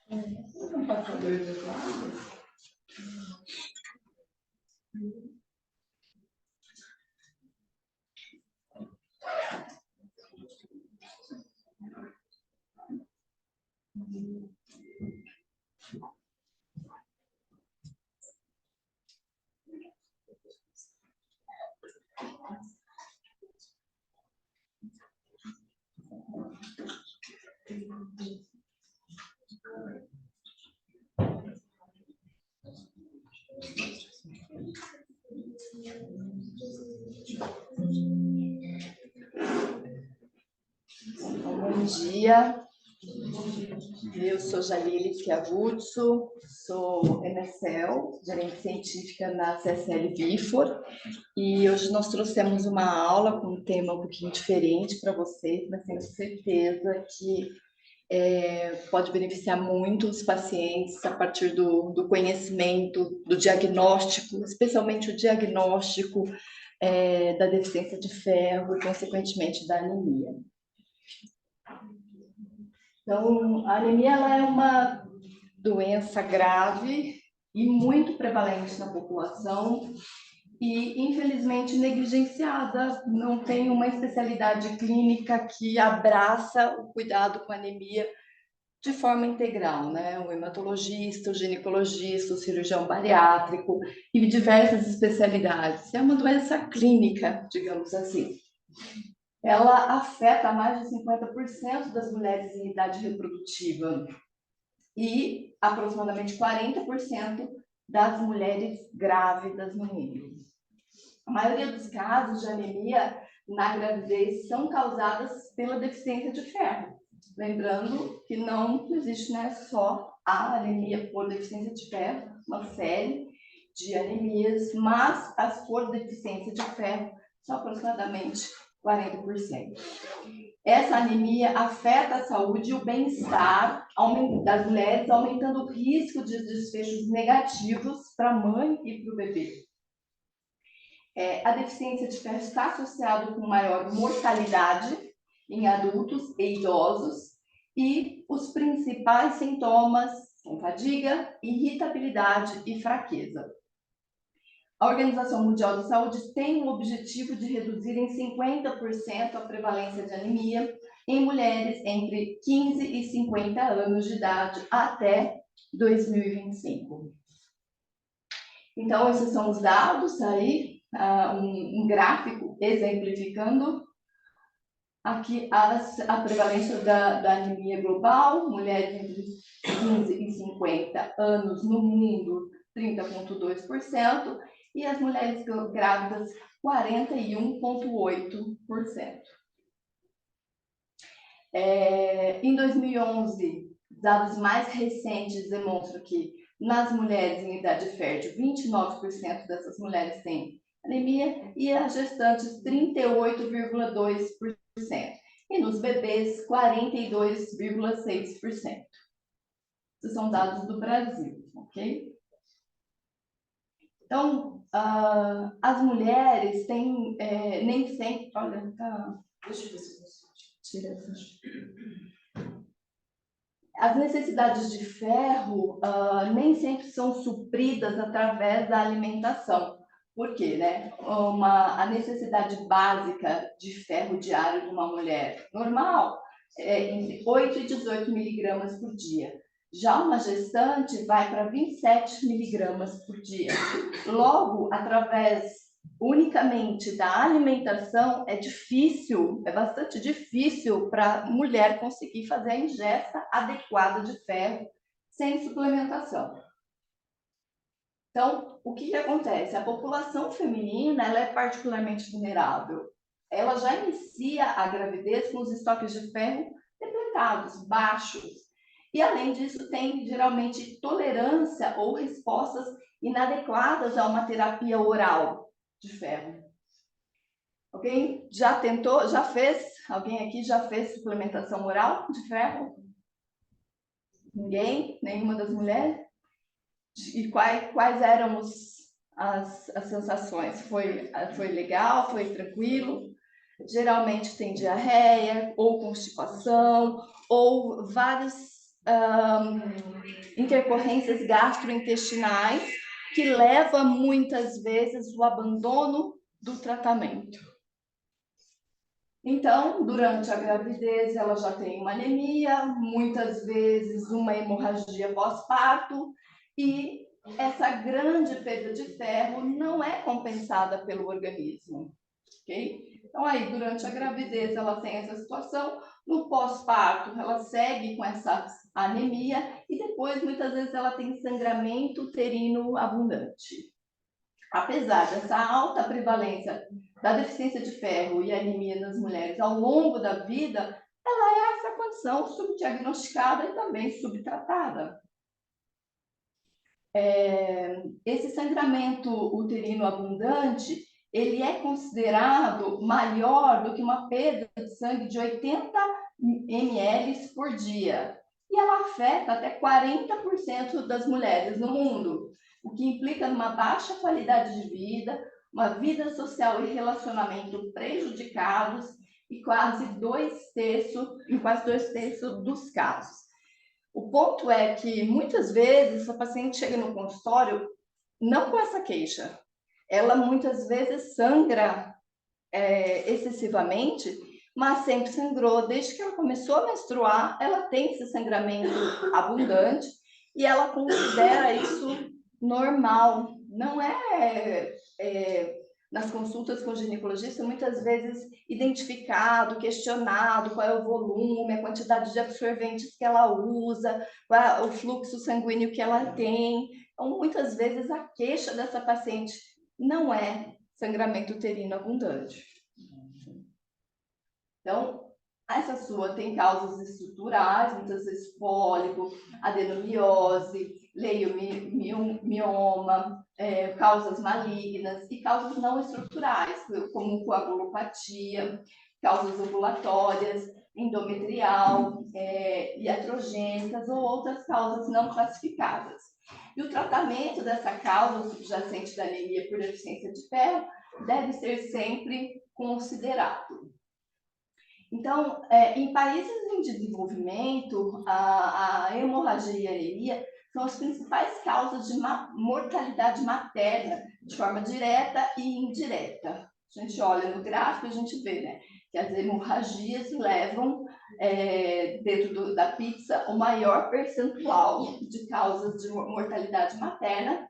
Vamos passar dois lados. Bom dia, eu sou Jalile Schiavuzzo, sou MSL, gerente científica na CSL Vifor, e hoje nós trouxemos uma aula com um tema um pouquinho diferente para vocês, mas tenho certeza que pode beneficiar muito os pacientes a partir do conhecimento, do diagnóstico, especialmente o diagnóstico da deficiência de ferro e, consequentemente, da anemia. Então, a anemia ela é uma doença grave e muito prevalente na população e, infelizmente, negligenciada. Não tem uma especialidade clínica que abraça o cuidado com a anemia de forma integral, né? O hematologista, o ginecologista, o cirurgião bariátrico e diversas especialidades. É uma doença clínica, digamos assim. Ela afeta mais de 50% das mulheres em idade reprodutiva e aproximadamente 40% das mulheres grávidas no mundo. A maioria dos casos de anemia na gravidez são causadas pela deficiência de ferro. Lembrando que não existe, né, só a anemia por deficiência de ferro, uma série de anemias, mas as por deficiência de ferro são aproximadamente 40%. Essa anemia afeta a saúde e o bem-estar das mulheres, aumentando o risco de desfechos negativos para a mãe e para o bebê. A deficiência de ferro está associada com maior mortalidade em adultos e idosos, e os principais sintomas são fadiga, irritabilidade e fraqueza. A Organização Mundial da Saúde tem o objetivo de reduzir em 50% a prevalência de anemia em mulheres entre 15 e 50 anos de idade até 2025. Então, esses são os dados aí, um gráfico exemplificando aqui a prevalência da anemia global, mulheres entre 15 e 50 anos no mundo, 30,2%, e as mulheres grávidas, 41,8%. Em 2011, dados mais recentes demonstram que nas mulheres em idade fértil, 29% dessas mulheres têm anemia e as gestantes 38,2%. E nos bebês, 42,6%. Esses são dados do Brasil, ok? Então, as mulheres têm nem sempre... Olha, tá... Deixa eu ver se eu consigo tirar essa... As necessidades de ferro nem sempre são supridas através da alimentação. Por quê, né? A necessidade básica de ferro diário de uma mulher normal é entre 8 e 18 miligramas por dia. Já uma gestante vai para 27 miligramas por dia. Logo, através unicamente da alimentação, é bastante difícil para a mulher conseguir fazer a ingesta adequada de ferro sem suplementação. Então, o que acontece? A população feminina ela é particularmente vulnerável. Ela já inicia a gravidez com os estoques de ferro depletados, baixos. E, além disso, tem geralmente tolerância ou respostas inadequadas a uma terapia oral de ferro. Alguém já tentou, já fez? Alguém aqui já fez suplementação oral de ferro? Ninguém? Nenhuma das mulheres? E quais eram as sensações? Foi legal? Foi tranquilo? Geralmente tem diarreia, ou constipação, ou vários intercorrências gastrointestinais, que leva muitas vezes o abandono do tratamento. Então, durante a gravidez, ela já tem uma anemia, muitas vezes uma hemorragia pós-parto, e essa grande perda de ferro não é compensada pelo organismo, ok? Então, aí, durante a gravidez, ela tem essa situação, no pós-parto, ela segue com essa anemia, e depois, muitas vezes, ela tem sangramento uterino abundante. Apesar dessa alta prevalência da deficiência de ferro e anemia nas mulheres ao longo da vida, ela é essa condição subdiagnosticada e também subtratada. Esse sangramento uterino abundante, ele é considerado maior do que uma perda de sangue de 80 ml por dia. E ela afeta até 40% das mulheres no mundo, o que implica numa baixa qualidade de vida, uma vida social e relacionamento prejudicados e quase em quase 2/3 dos casos. O ponto é que, muitas vezes, a paciente chega no consultório não com essa queixa. Ela, muitas vezes, sangra excessivamente, mas sempre sangrou. Desde que ela começou a menstruar, ela tem esse sangramento abundante e ela considera isso normal. Não nas consultas com o ginecologista, muitas vezes identificado, questionado qual é o volume, a quantidade de absorventes que ela usa, qual é o fluxo sanguíneo que ela tem. Então, muitas vezes, a queixa dessa paciente não é sangramento uterino abundante. Então, essa sua tem causas estruturais, muitas vezes pólipo, adenomiose, leiomioma, causas malignas e causas não estruturais, como coagulopatia, causas ovulatórias, endometrial, iatrogênicas ou outras causas não classificadas. E o tratamento dessa causa subjacente da anemia por deficiência de ferro deve ser sempre considerado. Então, em países em desenvolvimento, a hemorragia e a anemia são as principais causas de mortalidade materna, de forma direta e indireta. A gente olha no gráfico e a gente vê, né, que as hemorragias levam, dentro da pizza, o maior percentual de causas de mortalidade materna,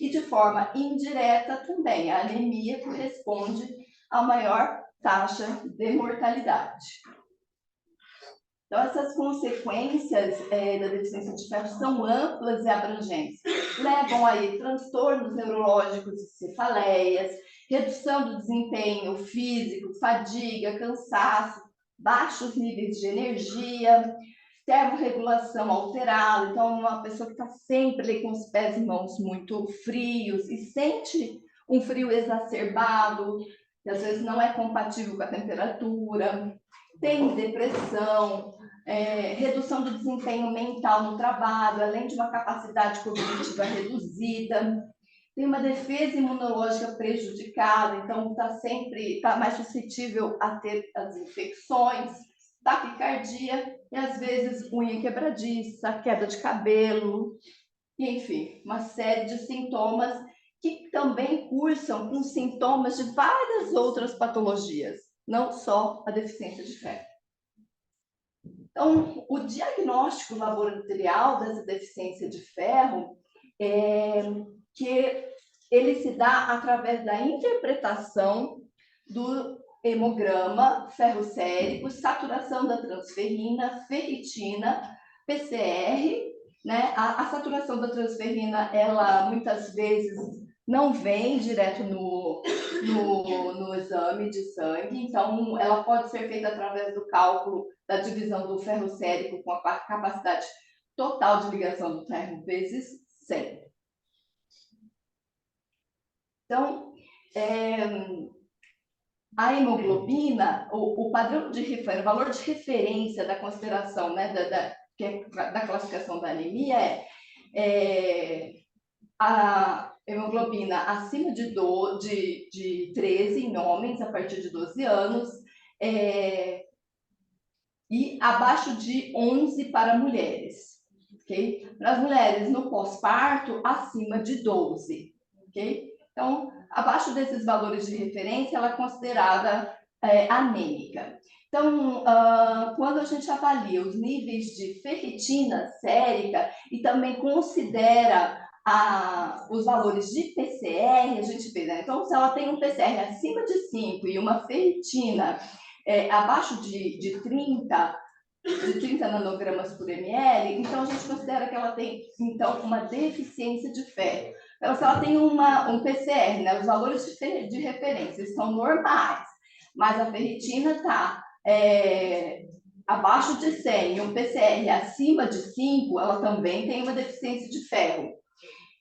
e de forma indireta também, a anemia corresponde à maior taxa de mortalidade. Então, essas consequências da deficiência de ferro são amplas e abrangentes. Levam aí transtornos neurológicos e cefaleias, redução do desempenho físico, fadiga, cansaço, baixos níveis de energia, termorregulação alterada. Então, uma pessoa que está sempre ali com os pés e mãos muito frios e sente um frio exacerbado, que às vezes não é compatível com a temperatura, tem depressão, redução do desempenho mental no trabalho, além de uma capacidade cognitiva reduzida, tem uma defesa imunológica prejudicada, então está mais suscetível a ter as infecções, taquicardia e, às vezes, unha quebradiça, queda de cabelo, enfim, uma série de sintomas que também cursam com sintomas de várias outras patologias, não só a deficiência de ferro. Então, o diagnóstico laboratorial dessa deficiência de ferro que ele se dá através da interpretação do hemograma ferrocérico, saturação da transferrina, ferritina, PCR, né? A saturação da transferrina, ela muitas vezes não vem direto no exame de sangue, então ela pode ser feita através do cálculo da divisão do ferrocérico com a capacidade total de ligação do ferro vezes 100. Então, a hemoglobina, o padrão de referência, o valor de referência da consideração, né, da classificação da anemia a hemoglobina acima de 13 em homens, a partir de 12 anos, e abaixo de 11 para mulheres. ok? Para as mulheres no pós-parto, acima de 12, ok? Então, abaixo desses valores de referência, ela é considerada anêmica. Então, quando a gente avalia os níveis de ferritina sérica e também considera os valores de PCR, a gente vê, né? Então, se ela tem um PCR acima de 5 e uma ferritina abaixo de 30 nanogramas por ml, então a gente considera que ela tem, então, uma deficiência de ferro. Então, se ela tem um PCR, né, os valores de referência são normais, mas a ferritina está abaixo de 100 e um PCR acima de 5, ela também tem uma deficiência de ferro.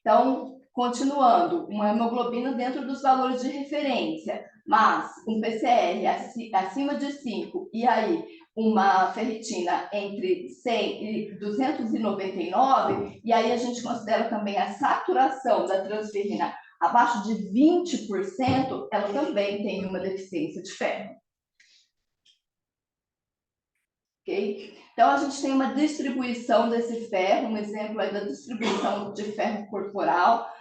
Então, continuando, uma hemoglobina dentro dos valores de referência, mas um PCR acima de 5 e aí uma ferritina entre 100 e 299, e aí a gente considera também a saturação da transferrina abaixo de 20%, ela também tem uma deficiência de ferro. Okay? Então, a gente tem uma distribuição desse ferro, um exemplo aí da distribuição de ferro corporal,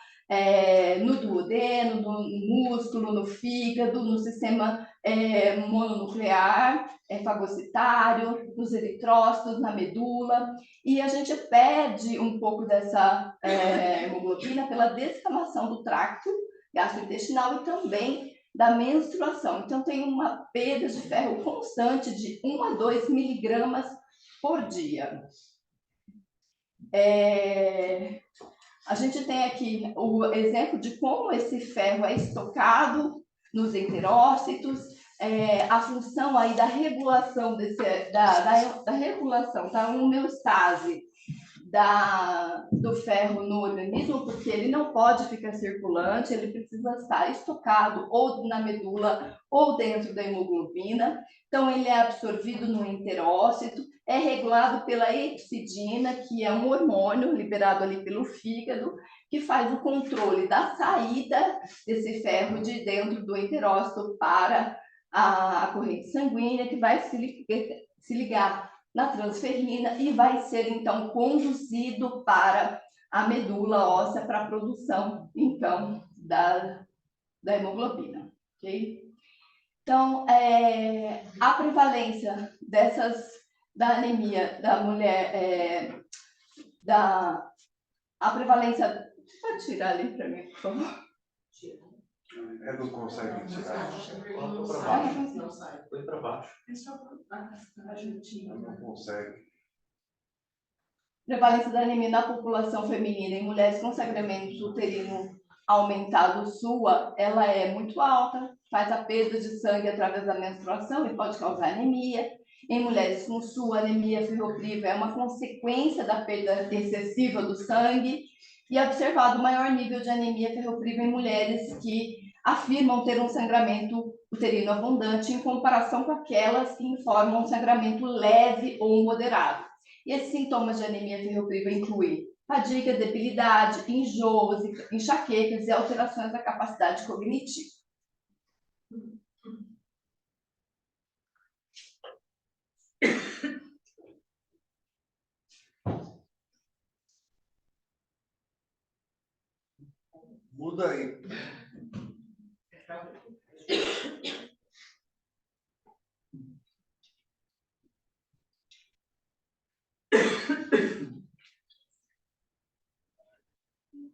no duodeno, no músculo, no fígado, no sistema mononuclear, fagocitário, nos eritrócitos, na medula. E a gente perde um pouco dessa hemoglobina pela descamação do tracto gastrointestinal e também da menstruação. Então, tem uma perda de ferro constante de 1 a 2 miligramas por dia. A gente tem aqui o exemplo de como esse ferro é estocado nos enterócitos, a função aí da regulação, da regulação, da homeostase do ferro no organismo, porque ele não pode ficar circulante, ele precisa estar estocado ou na medula ou dentro da hemoglobina. Então, ele é absorvido no enterócito, é regulado pela epsidina, que é um hormônio liberado ali pelo fígado, que faz o controle da saída desse ferro de dentro do enterócito para a corrente sanguínea, que vai se ligar na transferrina e vai ser, então, conduzido para a medula óssea para a produção, então, da hemoglobina, ok? Então, a prevalência da anemia da mulher, a prevalência... Você pode tirar ali para mim, por favor? Não consegue tirar. Põe para baixo. Não sai. Põe para baixo. É só juntinho. Não consegue. Prevalência da anemia na população feminina em mulheres com sangramento uterino aumentado SUA, ela é muito alta, faz a perda de sangue através da menstruação e pode causar anemia. Em mulheres com SUA, anemia ferropriva é uma consequência da perda excessiva do sangue e é observado maior nível de anemia ferropriva em mulheres que afirmam ter um sangramento uterino abundante em comparação com aquelas que informam um sangramento leve ou moderado. E esses sintomas de anemia ferropriva incluem fadiga, debilidade, enjoos, enxaquecas e alterações da capacidade cognitiva. Muda aí.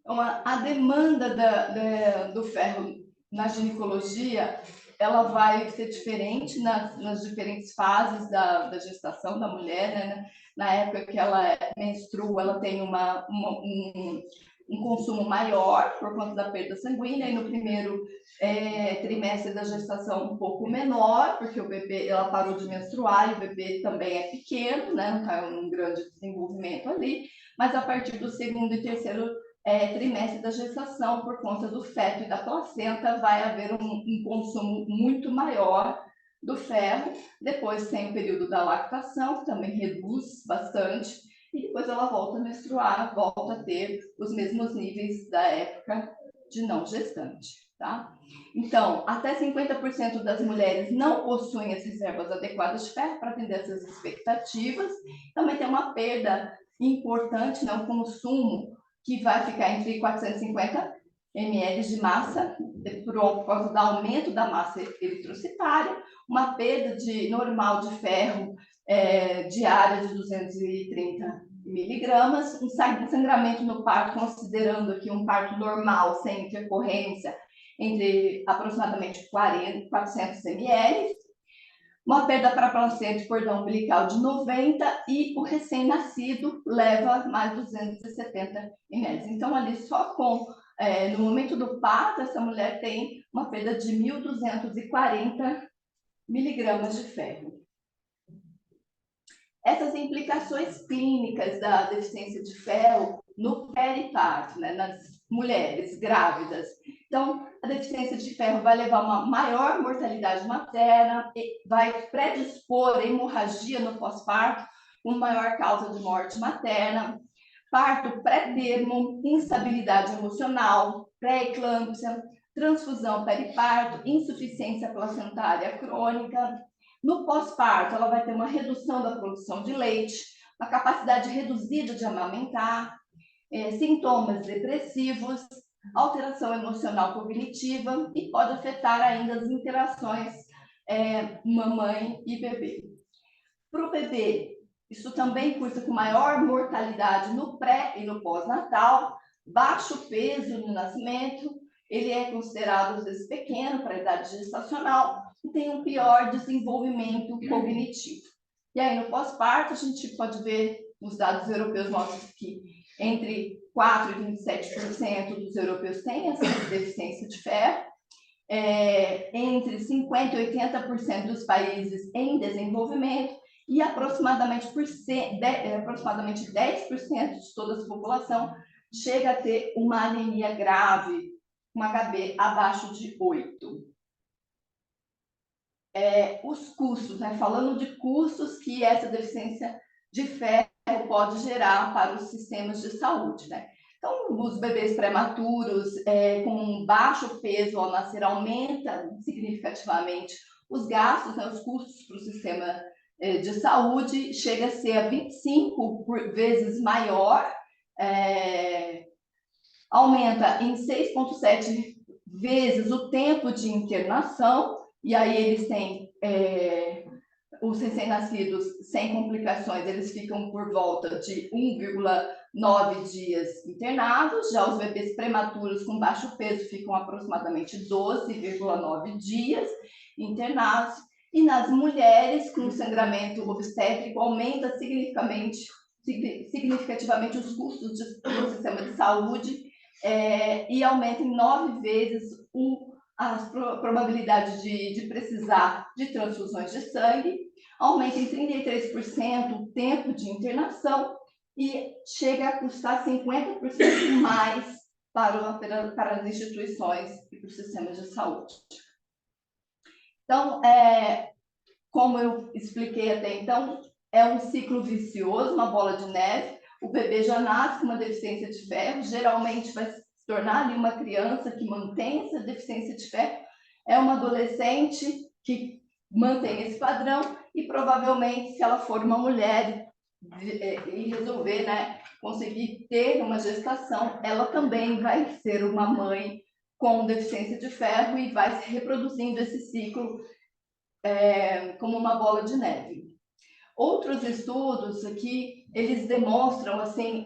Então, a demanda do ferro na ginecologia, ela vai ser diferente nas diferentes fases da gestação da mulher, né? Na época que ela menstrua, ela tem um consumo maior por conta da perda sanguínea, e no primeiro trimestre da gestação um pouco menor, porque o bebê, ela parou de menstruar e o bebê também é pequeno, né? Não está em um grande desenvolvimento ali, mas a partir do segundo e terceiro trimestre da gestação, por conta do feto e da placenta, vai haver um consumo muito maior do ferro. Depois tem o período da lactação, que também reduz bastante, e depois ela volta a menstruar, volta a ter os mesmos níveis da época de não gestante, tá? Então, até 50% das mulheres não possuem as reservas adequadas de ferro para atender essas expectativas. Também tem uma perda importante, né, um consumo que vai ficar entre 450 ml de massa, por causa do aumento da massa eritrocitária, uma perda normal de ferro diária de 230 miligramas, um sangramento no parto, considerando aqui um parto normal, sem intercorrência, entre aproximadamente 400 ml, uma perda para a placenta de cordão umbilical de 90 e o recém-nascido leva mais 270 ml. Então, ali só no momento do parto, essa mulher tem uma perda de 1.240 miligramas de ferro. Essas implicações clínicas da deficiência de ferro no periparto, né, nas mulheres grávidas. Então, a deficiência de ferro vai levar a uma maior mortalidade materna, vai predispor a hemorragia no pós-parto, uma maior causa de morte materna, parto pré-termo, instabilidade emocional, pré-eclâmpsia, transfusão periparto, insuficiência placentária crônica. No pós-parto, ela vai ter uma redução da produção de leite, uma capacidade reduzida de amamentar, sintomas depressivos, alteração emocional cognitiva e pode afetar ainda as interações mamãe e bebê. Para o bebê, isso também cursa com maior mortalidade no pré e no pós-natal, baixo peso no nascimento, ele é considerado às vezes pequeno para a idade gestacional e tem um pior desenvolvimento cognitivo. E aí no pós-parto a gente pode ver, os dados europeus mostram que entre 4% e 27% dos europeus têm essa deficiência de ferro, entre 50% e 80% dos países em desenvolvimento e aproximadamente 10% de toda essa população chega a ter uma anemia grave, um HB abaixo de 8. Os custos, né? Falando de custos que essa deficiência de ferro pode gerar para os sistemas de saúde, né? Então, os bebês prematuros com baixo peso ao nascer aumenta significativamente os gastos, né? Os custos para o sistema de saúde chega a ser 25 vezes maior, aumenta em 6,7 vezes o tempo de internação, e aí eles têm os recém-nascidos sem complicações, eles ficam por volta de 1,9 dias internados, já os bebês prematuros com baixo peso ficam aproximadamente 12,9 dias internados, e nas mulheres com sangramento obstétrico aumenta significativamente os custos do sistema de saúde e aumenta em 9 vezes a probabilidade de precisar de transfusões de sangue, aumenta em 33% o tempo de internação e chega a custar 50% mais para as instituições e para os sistemas de saúde. Então, como eu expliquei até então, é um ciclo vicioso, uma bola de neve. O bebê já nasce com uma deficiência de ferro, geralmente vai se tornar ali uma criança que mantém essa deficiência de ferro, é uma adolescente que mantém esse padrão e provavelmente, se ela for uma mulher e resolver, né, conseguir ter uma gestação, ela também vai ser uma mãe com deficiência de ferro e vai se reproduzindo esse ciclo como uma bola de neve. Outros estudos aqui, eles demonstram, assim,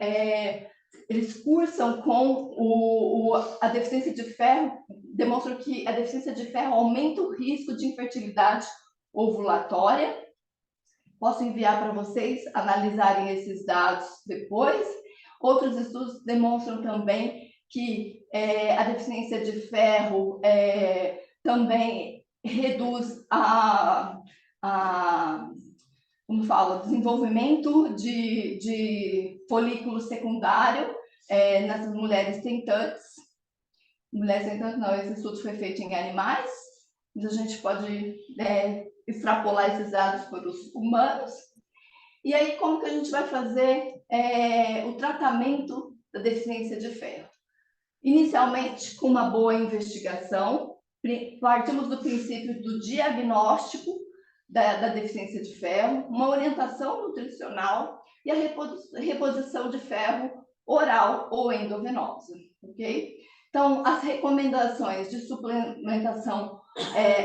eles cursam com a deficiência de ferro, demonstram que a deficiência de ferro aumenta o risco de infertilidade ovulatória. Posso enviar para vocês analisarem esses dados depois. Outros estudos demonstram também que a deficiência de ferro também reduz como fala, desenvolvimento de folículo secundário nas mulheres tentantes. Mulheres tentantes não, esse estudo foi feito em animais, mas a gente pode extrapolar esses dados para os humanos. E aí, como que a gente vai fazer o tratamento da deficiência de ferro? Inicialmente, com uma boa investigação, partimos do princípio do diagnóstico da deficiência de ferro, uma orientação nutricional, e a reposição de ferro oral ou endovenosa, ok? Então, as recomendações de suplementação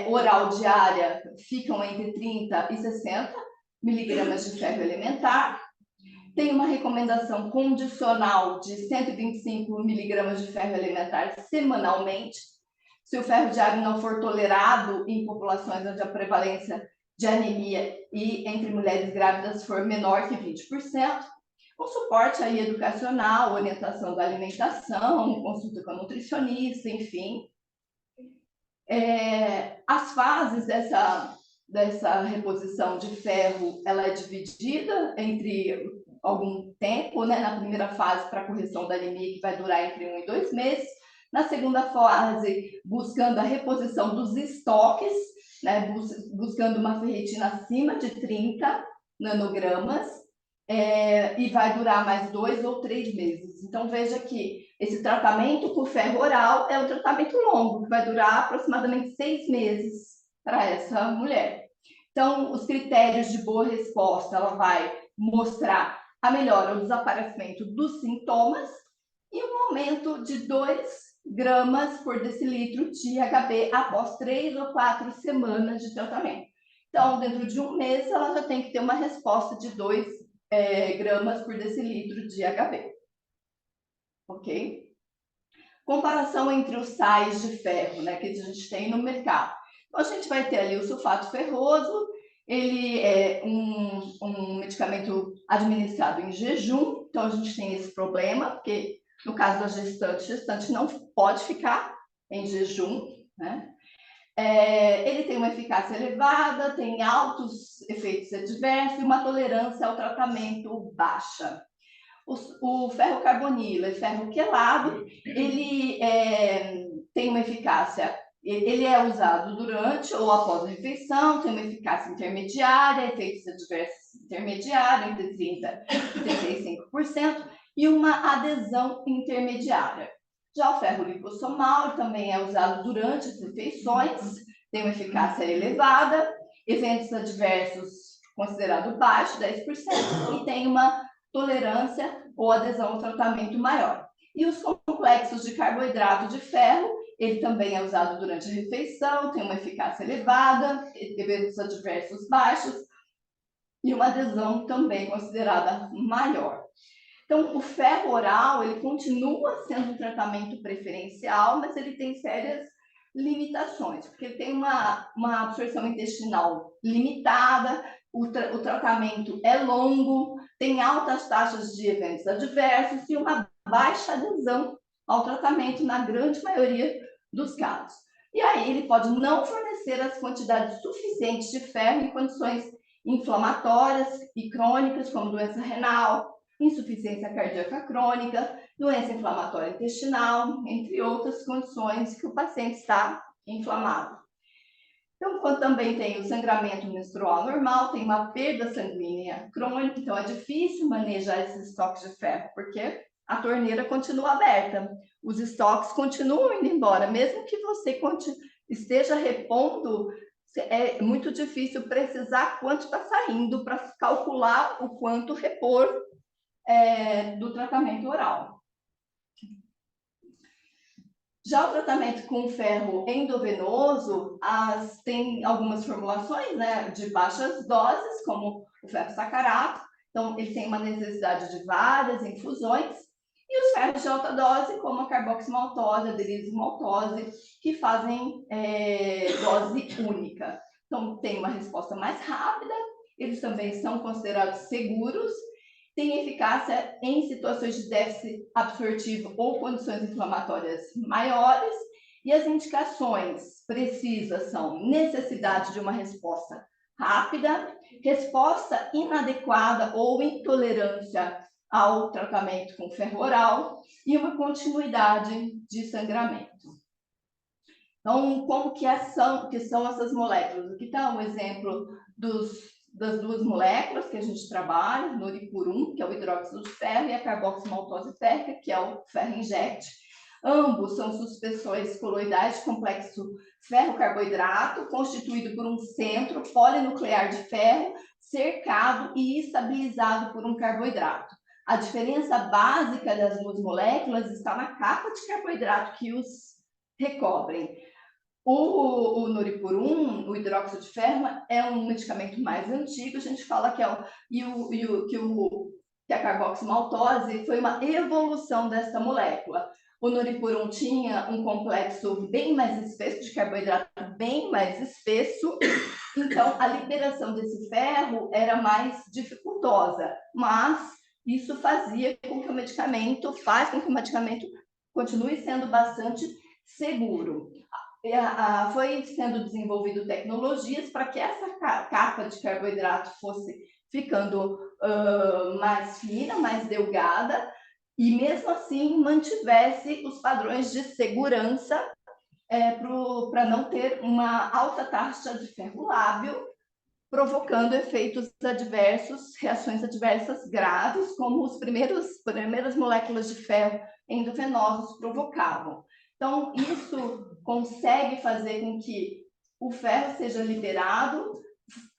oral diária ficam entre 30 e 60 miligramas de ferro elementar. Tem uma recomendação condicional de 125 miligramas de ferro elementar semanalmente. Se o ferro diário não for tolerado em populações onde a prevalência de anemia e entre mulheres grávidas for menor que 20%, o suporte aí educacional, orientação da alimentação, consulta com a nutricionista, enfim. As fases dessa reposição de ferro, ela é dividida entre algum tempo, né? Na primeira fase, para correção da anemia, que vai durar entre 1 e 2 meses. Na segunda fase, buscando a reposição dos estoques, né? Buscando uma ferritina acima de 30 nanogramas, e vai durar mais 2 ou 3 meses. Então, veja que esse tratamento com ferro oral é um tratamento longo, que vai durar aproximadamente 6 meses para essa mulher. Então, os critérios de boa resposta, ela vai mostrar a melhora ou desaparecimento dos sintomas e um aumento de 2 gramas por decilitro de HB após 3 ou 4 semanas de tratamento. Então, dentro de um mês, ela já tem que ter uma resposta de 2 gramas por decilitro de HB. Ok? Comparação entre os sais de ferro, né, que a gente tem no mercado. Então, a gente vai ter ali o sulfato ferroso, ele é um medicamento administrado em jejum, então a gente tem esse problema, porque no caso da gestante não pode ficar em jejum, né? Ele tem uma eficácia elevada, tem altos efeitos adversos e uma tolerância ao tratamento baixa. O ferro carbonila e ferro quelado, ele tem uma eficácia, ele é usado durante ou após a refeição, tem uma eficácia intermediária, efeitos adversos intermediários, entre 30% e 35%, e uma adesão intermediária. Já o ferro lipossomal também é usado durante as refeições, tem uma eficácia elevada, eventos adversos considerado baixo, 10%, e tem uma tolerância ou adesão ao tratamento maior. E os complexos de carboidrato de ferro, ele também é usado durante a refeição, tem uma eficácia elevada, eventos adversos baixos, e uma adesão também considerada maior. Então, o ferro oral, ele continua sendo um tratamento preferencial, mas ele tem sérias limitações, porque ele tem uma absorção intestinal limitada, o tratamento é longo, tem altas taxas de eventos adversos e uma baixa adesão ao tratamento na grande maioria dos casos. E aí ele pode não fornecer as quantidades suficientes de ferro em condições inflamatórias e crônicas, como doença renal, insuficiência cardíaca crônica, doença inflamatória intestinal, entre outras condições que o paciente está inflamado. Então, quando também tem o sangramento menstrual normal, tem uma perda sanguínea crônica, então é difícil manejar esses estoques de ferro, porque a torneira continua aberta, os estoques continuam indo embora, mesmo que você esteja repondo, é muito difícil precisar quanto está saindo para calcular o quanto repor do tratamento oral. Já o tratamento com ferro endovenoso, tem algumas formulações, né, de baixas doses, como o ferro sacarato, então ele tem uma necessidade de várias infusões, e os ferros de alta dose, como a carboximaltose, a derismaltose, que fazem dose única. Então tem uma resposta mais rápida, eles também são considerados seguros, tem eficácia em situações de déficit absortivo ou condições inflamatórias maiores, e as indicações precisas são necessidade de uma resposta rápida, resposta inadequada ou intolerância ao tratamento com ferro oral e uma continuidade de sangramento. Então, como que são essas moléculas? Aqui está um exemplo das duas moléculas que a gente trabalha, noripurum, que é o hidróxido de ferro, e a carboximaltose férrica, que é o ferro inject. Ambos são suspensões coloidais de complexo ferro-carboidrato, constituído por um centro polinuclear de ferro, cercado e estabilizado por um carboidrato. A diferença básica das duas moléculas está na capa de carboidrato que os recobrem. O Noripurum, o hidróxido de ferro, é um medicamento mais antigo. A gente fala que que a carboximaltose foi uma evolução dessa molécula. O Noripurum tinha um complexo bem mais espesso, de carboidrato bem mais espesso, então a liberação desse ferro era mais dificultosa, mas isso fazia com que o medicamento, faz com que o medicamento continue sendo bastante seguro. Foi sendo desenvolvido tecnologias para que essa capa de carboidrato fosse ficando mais fina, mais delgada, e mesmo assim mantivesse os padrões de segurança para não ter uma alta taxa de ferro lábil, provocando efeitos adversos, reações adversas graves, como as primeiras moléculas de ferro endovenosos provocavam. Então, isso consegue fazer com que o ferro seja liberado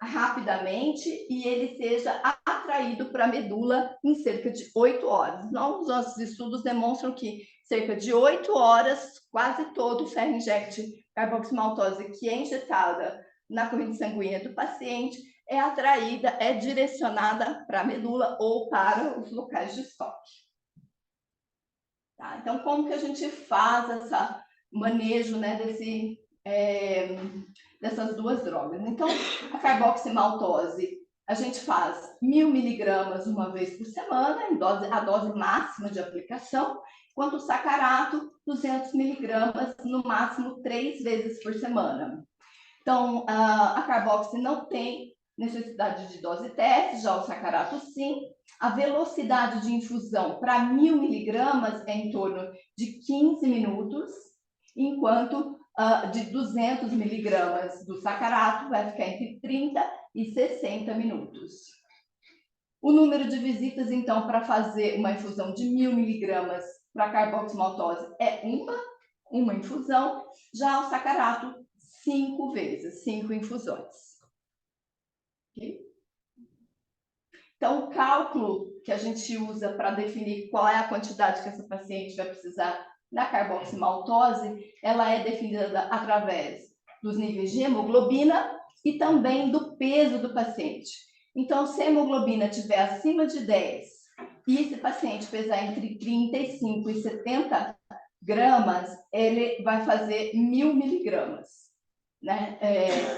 rapidamente e ele seja atraído para a medula em cerca de 8 horas. Os nossos estudos demonstram que cerca de 8 horas, quase todo o ferro inject carboximaltose que é injetada na corrente sanguínea do paciente é atraída, é direcionada para a medula ou para os locais de estoque. Tá? Então, como que a gente faz esse manejo, né, dessas duas drogas? Então, a carboximaltose, a gente faz 1.000 miligramas uma vez por semana, a dose máxima de aplicação, enquanto o sacarato, 200 miligramas, no máximo 3 vezes por semana. Então, a carboxi não tem necessidade de dose teste, já o sacarato sim. A velocidade de infusão para 1.000 miligramas é em torno de 15 minutos, enquanto de 200 miligramas do sacarato vai ficar entre 30 e 60 minutos. O número de visitas, então, para fazer uma infusão de 1.000 miligramas para carboximaltose é uma infusão, já o sacarato 5 vezes, 5 infusões. Okay? Então, o cálculo que a gente usa para definir qual é a quantidade que essa paciente vai precisar da carboximaltose, ela é definida através dos níveis de hemoglobina e também do peso do paciente. Então, se a hemoglobina estiver acima de 10 e esse paciente pesar entre 35 e 70 gramas, ele vai fazer 1.000 miligramas, né,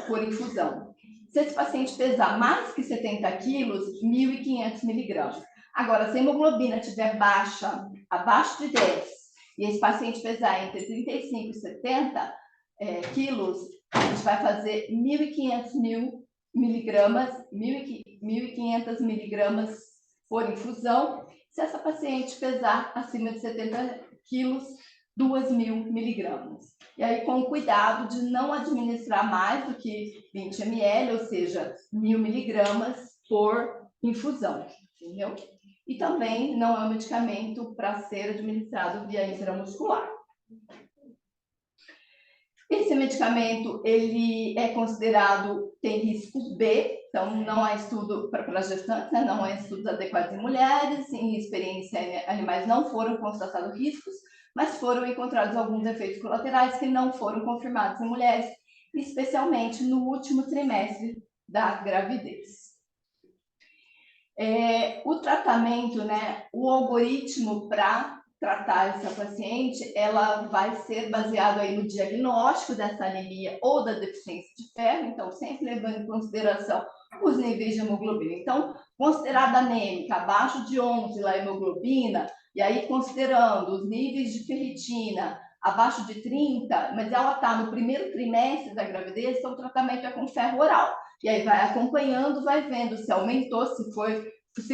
por infusão. Se esse paciente pesar mais que 70 quilos, 1.500 miligramas. Agora, se a hemoglobina estiver baixa, abaixo de 10, e esse paciente pesar entre 35 e 70 quilos, a gente vai fazer 1.500 miligramas por infusão. Se essa paciente pesar acima de 70 quilos, 2.000 miligramas. E aí, com cuidado de não administrar mais do que 20 ml, ou seja, 1.000 miligramas por infusão, entendeu? E também não é um medicamento para ser administrado via intramuscular. Esse medicamento, ele é considerado, tem risco B, então não há estudo para gestantes, né? Não há estudos adequados em mulheres, em experiência em animais não foram constatados riscos, mas foram encontrados alguns efeitos colaterais que não foram confirmados em mulheres, especialmente no último trimestre da gravidez. O tratamento, né, o algoritmo para tratar essa paciente, ela vai ser baseado aí no diagnóstico dessa anemia ou da deficiência de ferro, então sempre levando em consideração os níveis de hemoglobina. Então, considerada anêmica, abaixo de 11 a hemoglobina, e aí considerando os níveis de ferritina abaixo de 30, mas ela está no primeiro trimestre da gravidez, então o tratamento é com ferro oral. E aí vai acompanhando, vai vendo se aumentou, se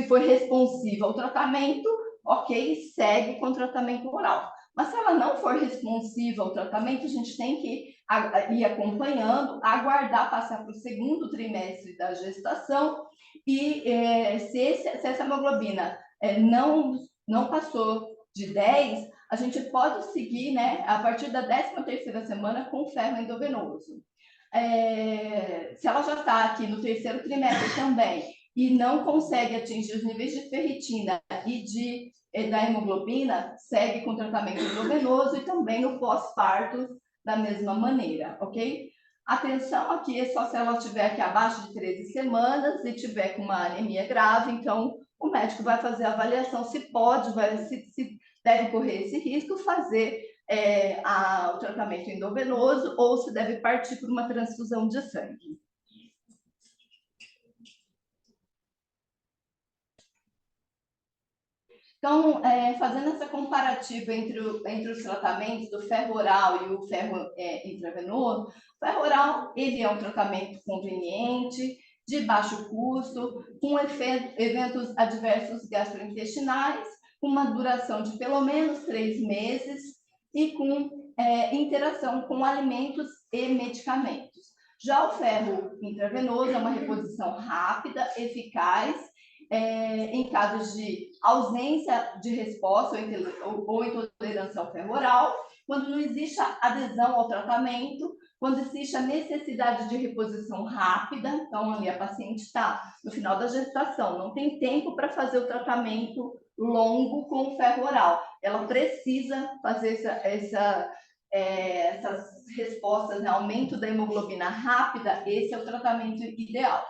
foi responsiva ao tratamento, ok, segue com tratamento oral. Mas se ela não for responsiva ao tratamento, a gente tem que ir acompanhando, aguardar passar para o segundo trimestre da gestação e se essa hemoglobina não passou de 10, a gente pode seguir, né, a partir da 13ª semana com ferro endovenoso. se ela já está aqui no terceiro trimestre também e não consegue atingir os níveis de ferritina e da hemoglobina, segue com tratamento endovenoso e também no pós-parto da mesma maneira, ok? Atenção aqui é só se ela estiver aqui abaixo de 13 semanas e tiver com uma anemia grave, então o médico vai fazer a avaliação se pode, se deve correr esse risco, fazer o tratamento endovenoso ou se deve partir por uma transfusão de sangue. Então, fazendo essa comparativa entre os tratamentos do ferro oral e o ferro intravenoso, o ferro oral ele é um tratamento conveniente, de baixo custo, com eventos adversos gastrointestinais, com uma duração de pelo menos 3 meses e com interação com alimentos e medicamentos. Já o ferro intravenoso é uma reposição rápida, eficaz, em casos de ausência de resposta ou intolerância ao ferro oral, quando não existe adesão ao tratamento, quando existe a necessidade de reposição rápida, então ali a paciente está no final da gestação, não tem tempo para fazer o tratamento longo com o ferro oral, ela precisa fazer essas respostas, né, aumento da hemoglobina rápida, esse é o tratamento ideal.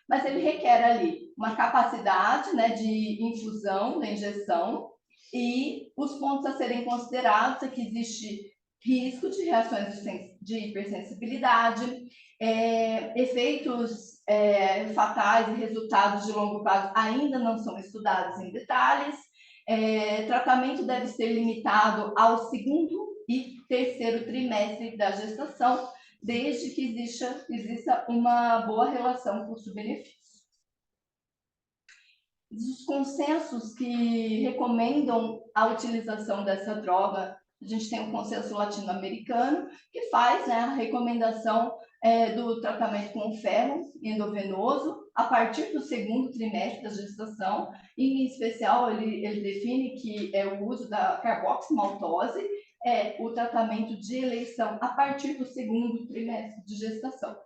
Mas ele requer ali uma capacidade, né, de infusão, da injeção, e os pontos a serem considerados é que existe risco de reações de hipersensibilidade, efeitos fatais e resultados de longo prazo ainda não são estudados em detalhes, tratamento deve ser limitado ao segundo e terceiro trimestre da gestação, desde que exista uma boa relação custo-benefício. Os consensos que recomendam a utilização dessa droga, a gente tem um consenso latino-americano, que faz, né, a recomendação do tratamento com ferro endovenoso a partir do segundo trimestre da gestação, e, em especial, ele define que o uso da carboximaltose é o tratamento de eleição a partir do segundo trimestre de gestação.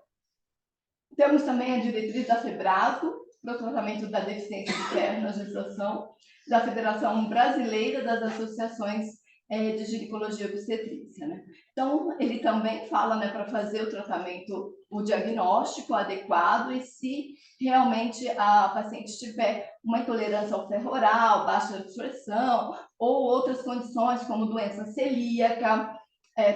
Temos também a diretriz da FEBRASGO, para o tratamento da deficiência de ferro na gestação, da Federação Brasileira das Associações de Ginecologia e Obstetrícia, né? Então, ele também fala, né, para fazer o tratamento, o diagnóstico adequado, e se realmente a paciente tiver uma intolerância ao ferro oral, baixa absorção, ou outras condições como doença celíaca,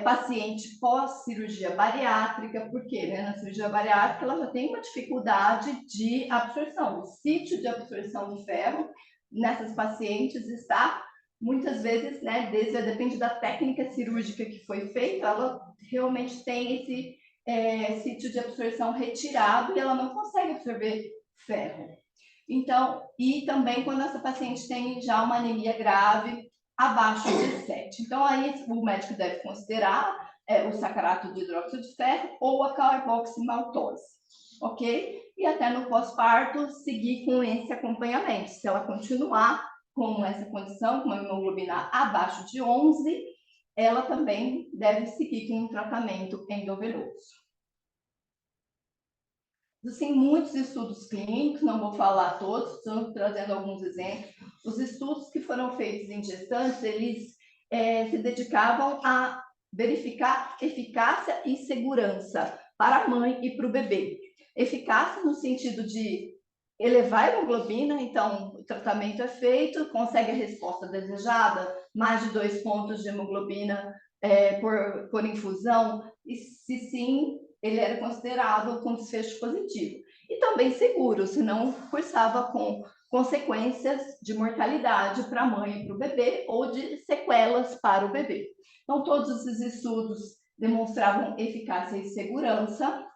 paciente pós-cirurgia bariátrica, porque, né, na cirurgia bariátrica ela já tem uma dificuldade de absorção. O sítio de absorção do ferro nessas pacientes está, muitas vezes, né, depende da técnica cirúrgica que foi feita, ela realmente tem esse sítio de absorção retirado e ela não consegue absorver ferro. Então, e também quando essa paciente tem já uma anemia grave, abaixo de 7. Então, aí o médico deve considerar o sacarato de hidróxido de ferro ou a carboximaltose, ok? E até no pós-parto, seguir com esse acompanhamento. Se ela continuar com essa condição, com uma hemoglobina abaixo de 11, ela também deve seguir com um tratamento endovenoso. Existem muitos estudos clínicos, não vou falar todos, estou trazendo alguns exemplos. Os estudos que foram feitos em gestantes, eles se dedicavam a verificar eficácia e segurança para a mãe e para o bebê. Eficácia no sentido de elevar a hemoglobina, então o tratamento é feito, consegue a resposta desejada, mais de 2 pontos de hemoglobina por infusão, e se sim, ele era considerado com desfecho positivo. E também seguro, senão cursava com consequências de mortalidade para a mãe e para o bebê, ou de sequelas para o bebê. Então, todos esses estudos demonstravam eficácia e segurança,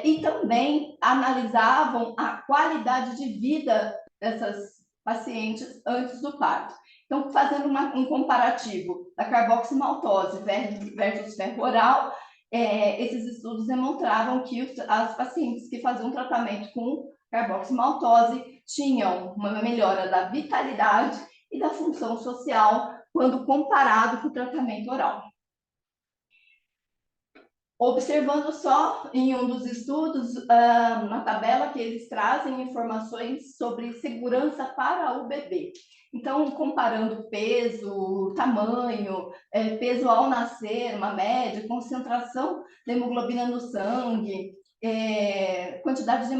e também analisavam a qualidade de vida dessas pacientes antes do parto. Então, fazendo um comparativo da carboximaltose versus ferro oral, esses estudos demonstravam que as pacientes que faziam tratamento com carboximaltose tinham uma melhora da vitalidade e da função social quando comparado com o tratamento oral. Observando só em um dos estudos, na tabela que eles trazem informações sobre segurança para o bebê. Então, comparando peso, tamanho, peso ao nascer, uma média, concentração de hemoglobina no sangue, quantidade de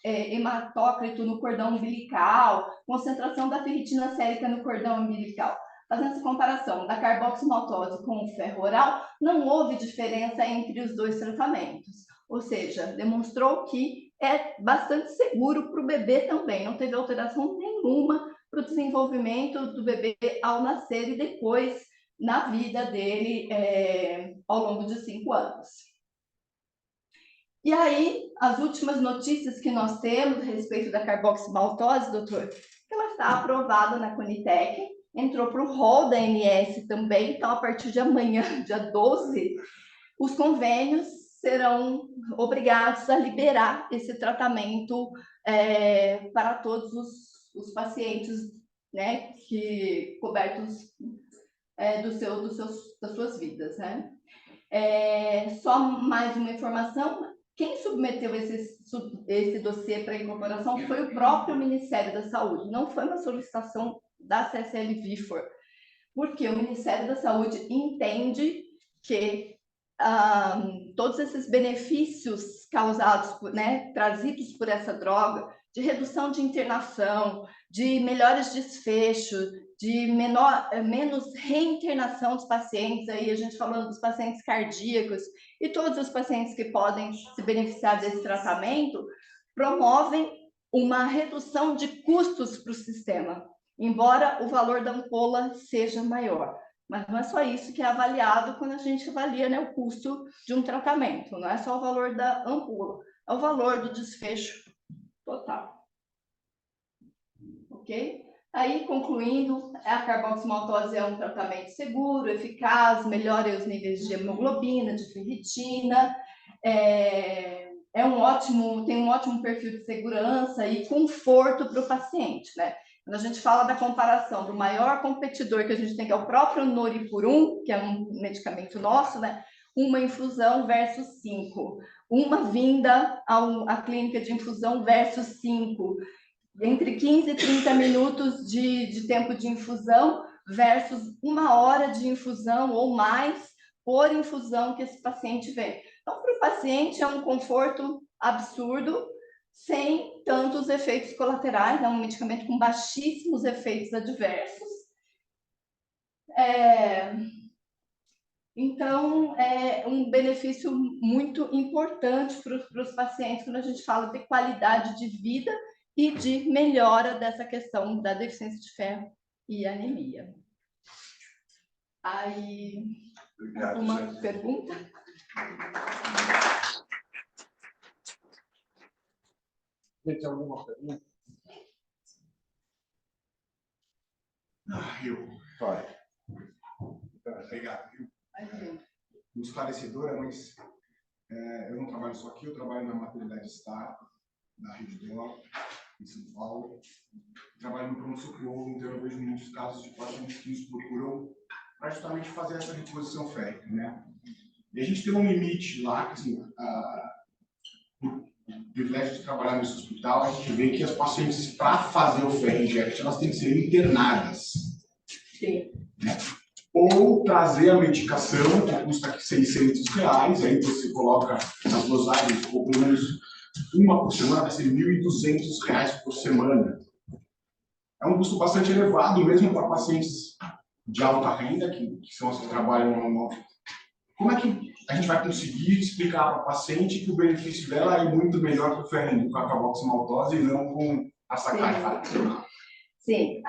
hematócrito no cordão umbilical, concentração da ferritina sérica no cordão umbilical. Fazendo essa comparação da carboximaltose com o ferro oral, não houve diferença entre os dois tratamentos. Ou seja, demonstrou que é bastante seguro para o bebê também, não teve alteração nenhuma para o desenvolvimento do bebê ao nascer e depois na vida dele ao longo de 5 anos. E aí, as últimas notícias que nós temos a respeito da carboximaltose, doutor, ela está aprovada na Conitec, entrou para o rol da ANS também, então a partir de amanhã, dia 12, os convênios serão obrigados a liberar esse tratamento para todos os pacientes, né, cobertos das suas vidas, né? Só mais uma informação, quem submeteu esse dossiê para incorporação foi o próprio Ministério da Saúde, não foi uma solicitação da CSL Vifor, porque o Ministério da Saúde entende que todos esses benefícios causados, trazidos por essa droga, de redução de internação, de melhores desfechos, de menos reinternação dos pacientes, aí a gente falando dos pacientes cardíacos e todos os pacientes que podem se beneficiar desse tratamento, promovem uma redução de custos para o sistema, embora o valor da ampola seja maior. Mas não é só isso que é avaliado quando a gente avalia, né, o custo de um tratamento. Não é só o valor da ampola, é o valor do desfecho total. Ok? Aí, concluindo, a carboximaltose é um tratamento seguro, eficaz, melhora os níveis de hemoglobina, de ferritina, tem um ótimo perfil de segurança e conforto para o paciente, né? Quando a gente fala da comparação do maior competidor que a gente tem, que é o próprio Noripurum, que é um medicamento nosso, né? Uma infusão versus 5. Uma vinda à clínica de infusão versus 5. Entre 15 e 30 minutos de tempo de infusão versus 1 hora de infusão ou mais por infusão que esse paciente vem. Então, para o paciente é um conforto absurdo, sem tantos efeitos colaterais, é um medicamento com baixíssimos efeitos adversos. Então, é um benefício muito importante para os pacientes quando a gente fala de qualidade de vida e de melhora dessa questão da deficiência de ferro e anemia. Aí, Obrigado, uma gente. pergunta? Tem alguma pergunta? Vai. Obrigado. Um esclarecedora, mas eu não trabalho só aqui, eu trabalho na maternidade Star, da Rede Dó, em São Paulo. Trabalho no pronto-socorro, então eu vejo muitos casos de pacientes que nos procuram para justamente fazer essa reposição férrea, né? E a gente tem um limite lá, que assim, o privilégio de trabalhar nesse hospital, a gente vê que as pacientes, para fazer o ferro inject, elas têm que ser internadas. Sim. Né? Ou trazer a medicação, que custa R$600, aí você coloca as dosagens, ou pelo menos uma por semana, vai ser R$1.200 por semana. É um custo bastante elevado, mesmo para pacientes de alta renda, que são as que trabalham no. Como é que a gente vai conseguir explicar para a paciente que o benefício dela é muito melhor que o ferrando com a carboximaltose e não com a sacarina? Sim.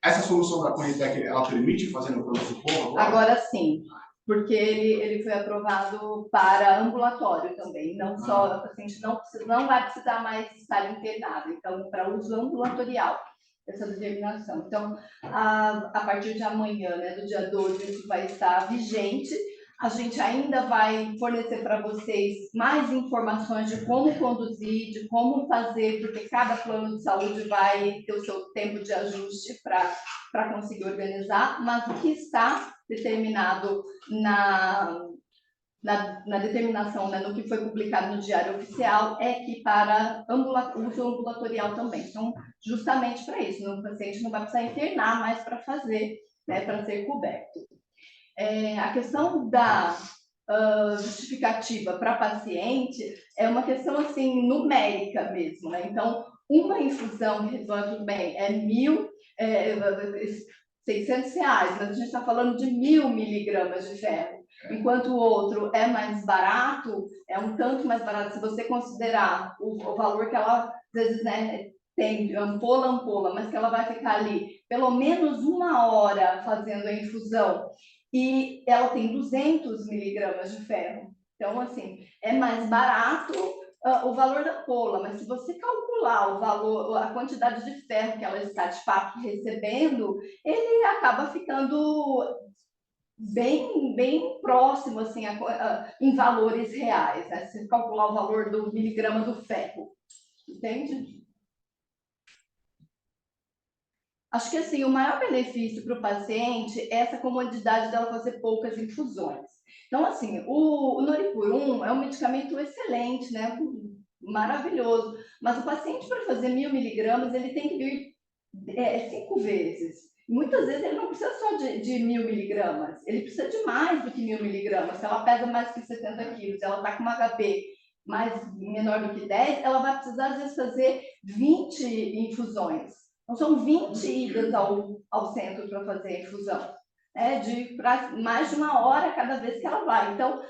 Essa solução da Conitec, ela permite fazer no pronto-socorro? Agora sim, porque ele foi aprovado para ambulatório também, não só, o paciente não vai precisar mais estar internado, então, para uso ambulatorial, essa determinação. Então, a partir de amanhã, né, do dia 12, isso vai estar vigente. A gente ainda vai fornecer para vocês mais informações de como conduzir, de como fazer, porque cada plano de saúde vai ter o seu tempo de ajuste para conseguir organizar, mas o que está determinado na determinação, né, no que foi publicado no Diário Oficial, é que para uso ambulatorial também. Então, justamente para isso, o paciente não vai precisar internar mais para fazer, né, para ser coberto. A questão da justificativa para paciente é uma questão assim numérica mesmo, né? Então, uma infusão que resolve tudo bem é R$1.600, mas a gente está falando de 1.000 miligramas de ferro, enquanto o outro é mais barato, é um tanto mais barato se você considerar o valor que ela, às vezes, né, tem ampola a ampola, mas que ela vai ficar ali pelo menos 1 hora fazendo a infusão, e ela tem 200 miligramas de ferro. Então, assim, é mais barato o valor da ampola, mas se você calcular o valor, a quantidade de ferro que ela está, de fato, recebendo, ele acaba ficando bem próximo, assim, em valores reais, né? Se calcular o valor do miligrama do ferro, entende? Acho que, assim, o maior benefício para o paciente é essa comodidade dela fazer poucas infusões. Então, assim, o Noripurum é um medicamento excelente, né? Maravilhoso. Mas o paciente, para fazer 1.000 miligramas, ele tem que vir 5 vezes. Muitas vezes ele não precisa só de 1.000 miligramas, ele precisa de mais do que 1.000 miligramas. Se ela pesa mais que 70 quilos, ela está com uma HP menor do que 10, ela vai precisar, às vezes, fazer 20 infusões. Então, são 20 idas ao centro para fazer a infusão, né? Para mais de 1 hora cada vez que ela vai. Então,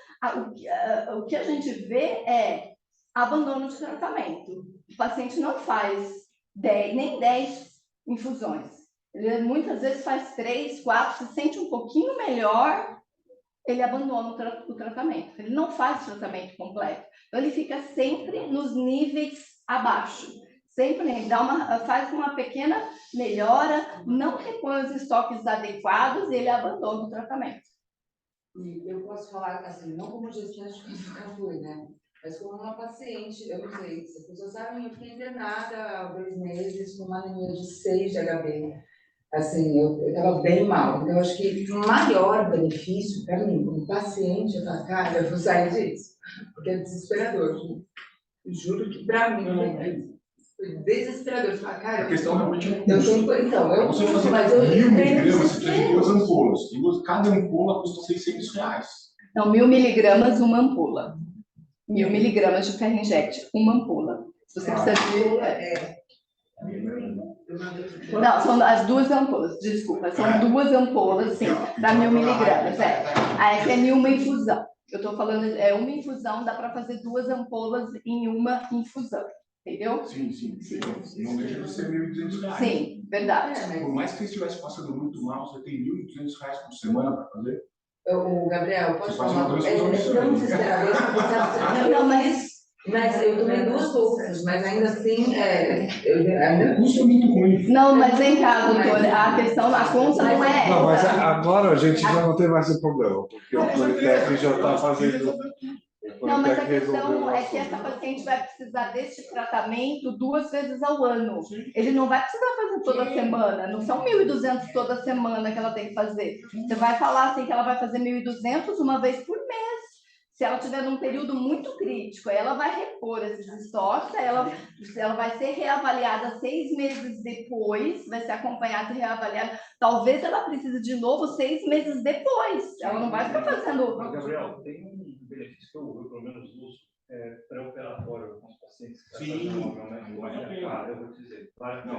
o que a gente vê é abandono de tratamento. O paciente não faz nem 10 infusões. Ele muitas vezes faz 3, 4, se sente um pouquinho melhor, ele abandona o tratamento. Ele não faz o tratamento completo. Então, ele fica sempre nos níveis abaixo. Sempre faz uma pequena melhora, não repõe os estoques adequados e ele abandona o tratamento. Eu posso falar, assim, não como gestante, que nunca fui, né? Mas como uma paciente, eu não sei, se as pessoas sabem, eu fiquei internada há 2 meses com uma anemia de 6 de HB. Assim, eu estava bem mal. Então, eu acho que o maior benefício para mim, como paciente, eu falo, cara, eu vou sair disso. Porque é desesperador. Juro que para mim foi desesperador. Eu falo, cara, A questão realmente é eu tenho, então, eu você fazer mas eu 1.000 miligramas, você desespero. precisa de 2 ampolas. Cada ampola custa R$600. Então, 1.000 miligramas, uma ampola. 1.000 miligramas de ferro inject, uma ampola. Se você precisa de... Não, são as 2 ampolas, desculpa, são 2 ampolas, sim, para 1.000 miligramas. Aí é em uma infusão. Eu estou falando, uma infusão, dá para fazer 2 ampolas em uma infusão, entendeu? Sim. Não deixa de ser R$1.200. Sim, verdade. Por mais que você estivesse passando muito mal, você tem R$1.200 por semana para fazer? O Gabriel, pode falar? Não, mas eu tomei 2 bolsas, mas ainda assim, custa muito ruim. Não, mas vem cá, doutora, a questão, a conta não é essa. Não, mas agora a gente já não tem mais esse problema, porque o Politec já está fazendo... Não, mas a questão é que essa paciente vai precisar deste tratamento 2 vezes ao ano. Ele não vai precisar fazer toda semana, não são 1.200 toda semana que ela tem que fazer. Você vai falar assim que ela vai fazer 1.200 uma vez por mês. Se ela tiver num período muito crítico, aí ela vai repor esses estoques, aí ela vai ser reavaliada 6 meses depois, vai ser acompanhada e reavaliada. Talvez ela precise de novo 6 meses depois. Ela não vai ficar fazendo... Mas, Gabriel, tem um benefício que eu pelo menos uso, pré-operatório com os pacientes que estão fazendo eu vou te dizer, vale a pena.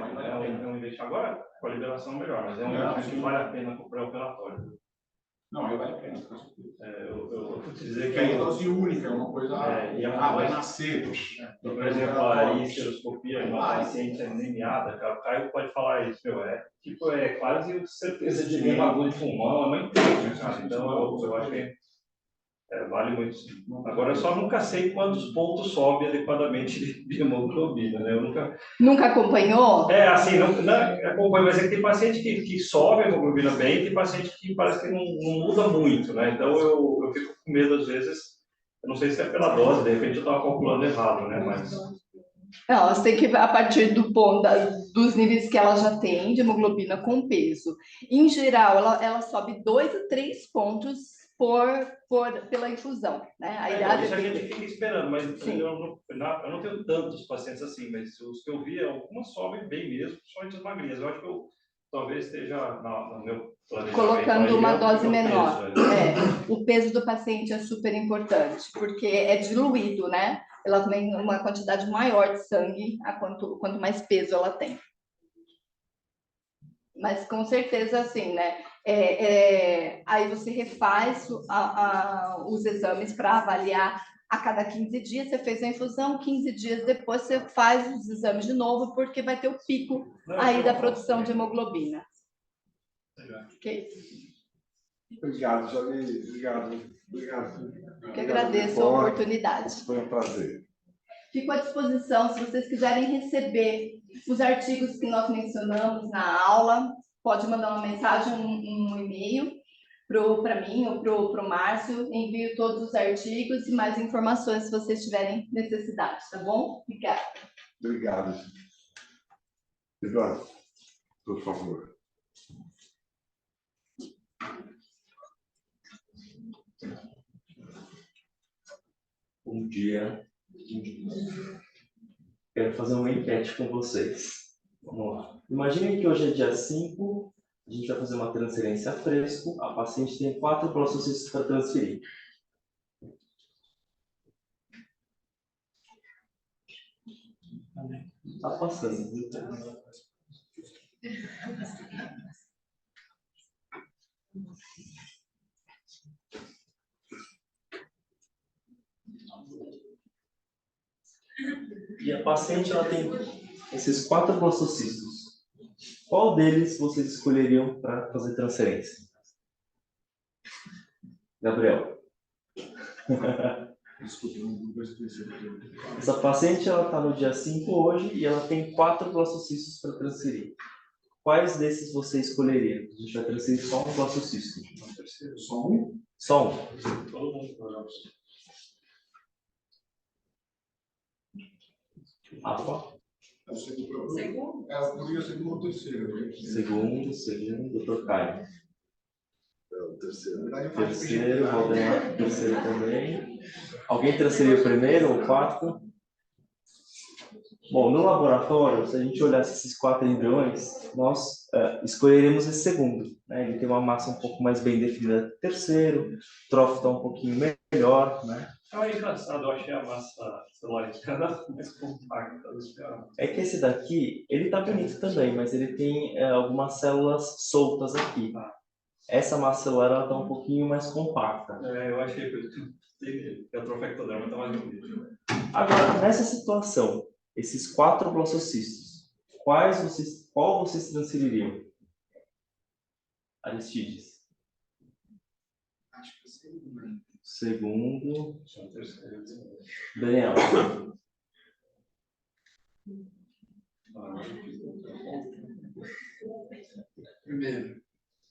Agora, com a liberação melhor, mas é um investimento que vale a pena com o pré-operatório. Não, aí vale a pena, com certeza. Eu vou te dizer Porque que aí é dose única, é uma coisa... vai nascer. Por exemplo, a esteroscopia de uma paciente anemiada, cara, o Caio pode falar isso, é quase certeza de queimadura de pulmão, é uma empresa, cara. Então, eu acho que vale muito. Agora, eu só nunca sei quantos pontos sobe adequadamente de hemoglobina, né? Eu nunca acompanhou? Assim, não acompanho, mas é que tem paciente que sobe a hemoglobina bem, tem paciente que parece que não muda muito, né? Então, eu fico com medo, às vezes, eu não sei se é pela dose, de repente eu estava calculando errado, né? Mas... Não, você tem que ver a partir do ponto dos níveis que ela já tem de hemoglobina com peso. Em geral, ela sobe 2 a 3 pontos pela infusão, né? A Então, idade isso a gente fica esperando, mas Sim. eu não tenho tantos pacientes assim, mas os que eu vi, algumas sobem bem mesmo, principalmente as magrinhas. Eu acho que eu talvez esteja no meu planejamento colocando aí, uma é dose o menor. peso, né? O peso do paciente é super importante, porque é diluído, né? Ela tem uma quantidade maior de sangue quanto mais peso ela tem. Mas com certeza, assim, né? Aí você refaz os exames para avaliar a cada 15 dias. Você fez a infusão, 15 dias depois você faz os exames de novo, porque vai ter o pico aí da produção de hemoglobina. Ok? Obrigado, Jolie. Obrigado. Eu que agradeço a oportunidade. Foi um prazer. Fico à disposição se vocês quiserem receber os artigos que nós mencionamos na aula. Pode mandar uma mensagem, um e-mail para mim ou para o Márcio. Envio todos os artigos e mais informações se vocês tiverem necessidade, tá bom? Obrigada. Obrigado. Eduardo, por favor. Bom dia. Quero fazer uma enquete com vocês. Vamos lá. Imaginem que hoje é dia 5, a gente vai fazer uma transferência a fresco, a paciente tem 4 processos para transferir. Está passando, viu? E a paciente ela tem esses 4 blastocitos. Qual deles vocês escolheriam para fazer transferência? Gabriel. Desculpa, não vou esquecer. Essa paciente ela está no dia 5 hoje e ela tem 4 blastocitos para transferir. Quais desses você escolheria? A gente vai transferir só um blastocisto. Só um? Só um. Todo mundo. Rafa. É o segundo. É o primeiro, segundo ou terceiro. Segundo, doutor Caio. É o terceiro. Terceiro, Valdemar, terceiro também. Alguém transferiu o primeiro ou o quarto? Bom, no laboratório, se a gente olhasse esses 4 embriões, nós escolheremos esse segundo. Né? Ele tem uma massa um pouco mais bem definida do terceiro, o trofo está um pouquinho melhor. Né? É engraçado, eu achei a massa celular mais compacta do que a... É que esse daqui, ele está bonito também, mas ele tem algumas células soltas aqui. Essa massa celular está um pouquinho mais compacta. Eu achei que a trofectoderma está mais bonita. Agora, nessa situação, esses 4 blastocitos, qual vocês transfeririam? Aristides. Acho que o segundo. Segundo. Daniel.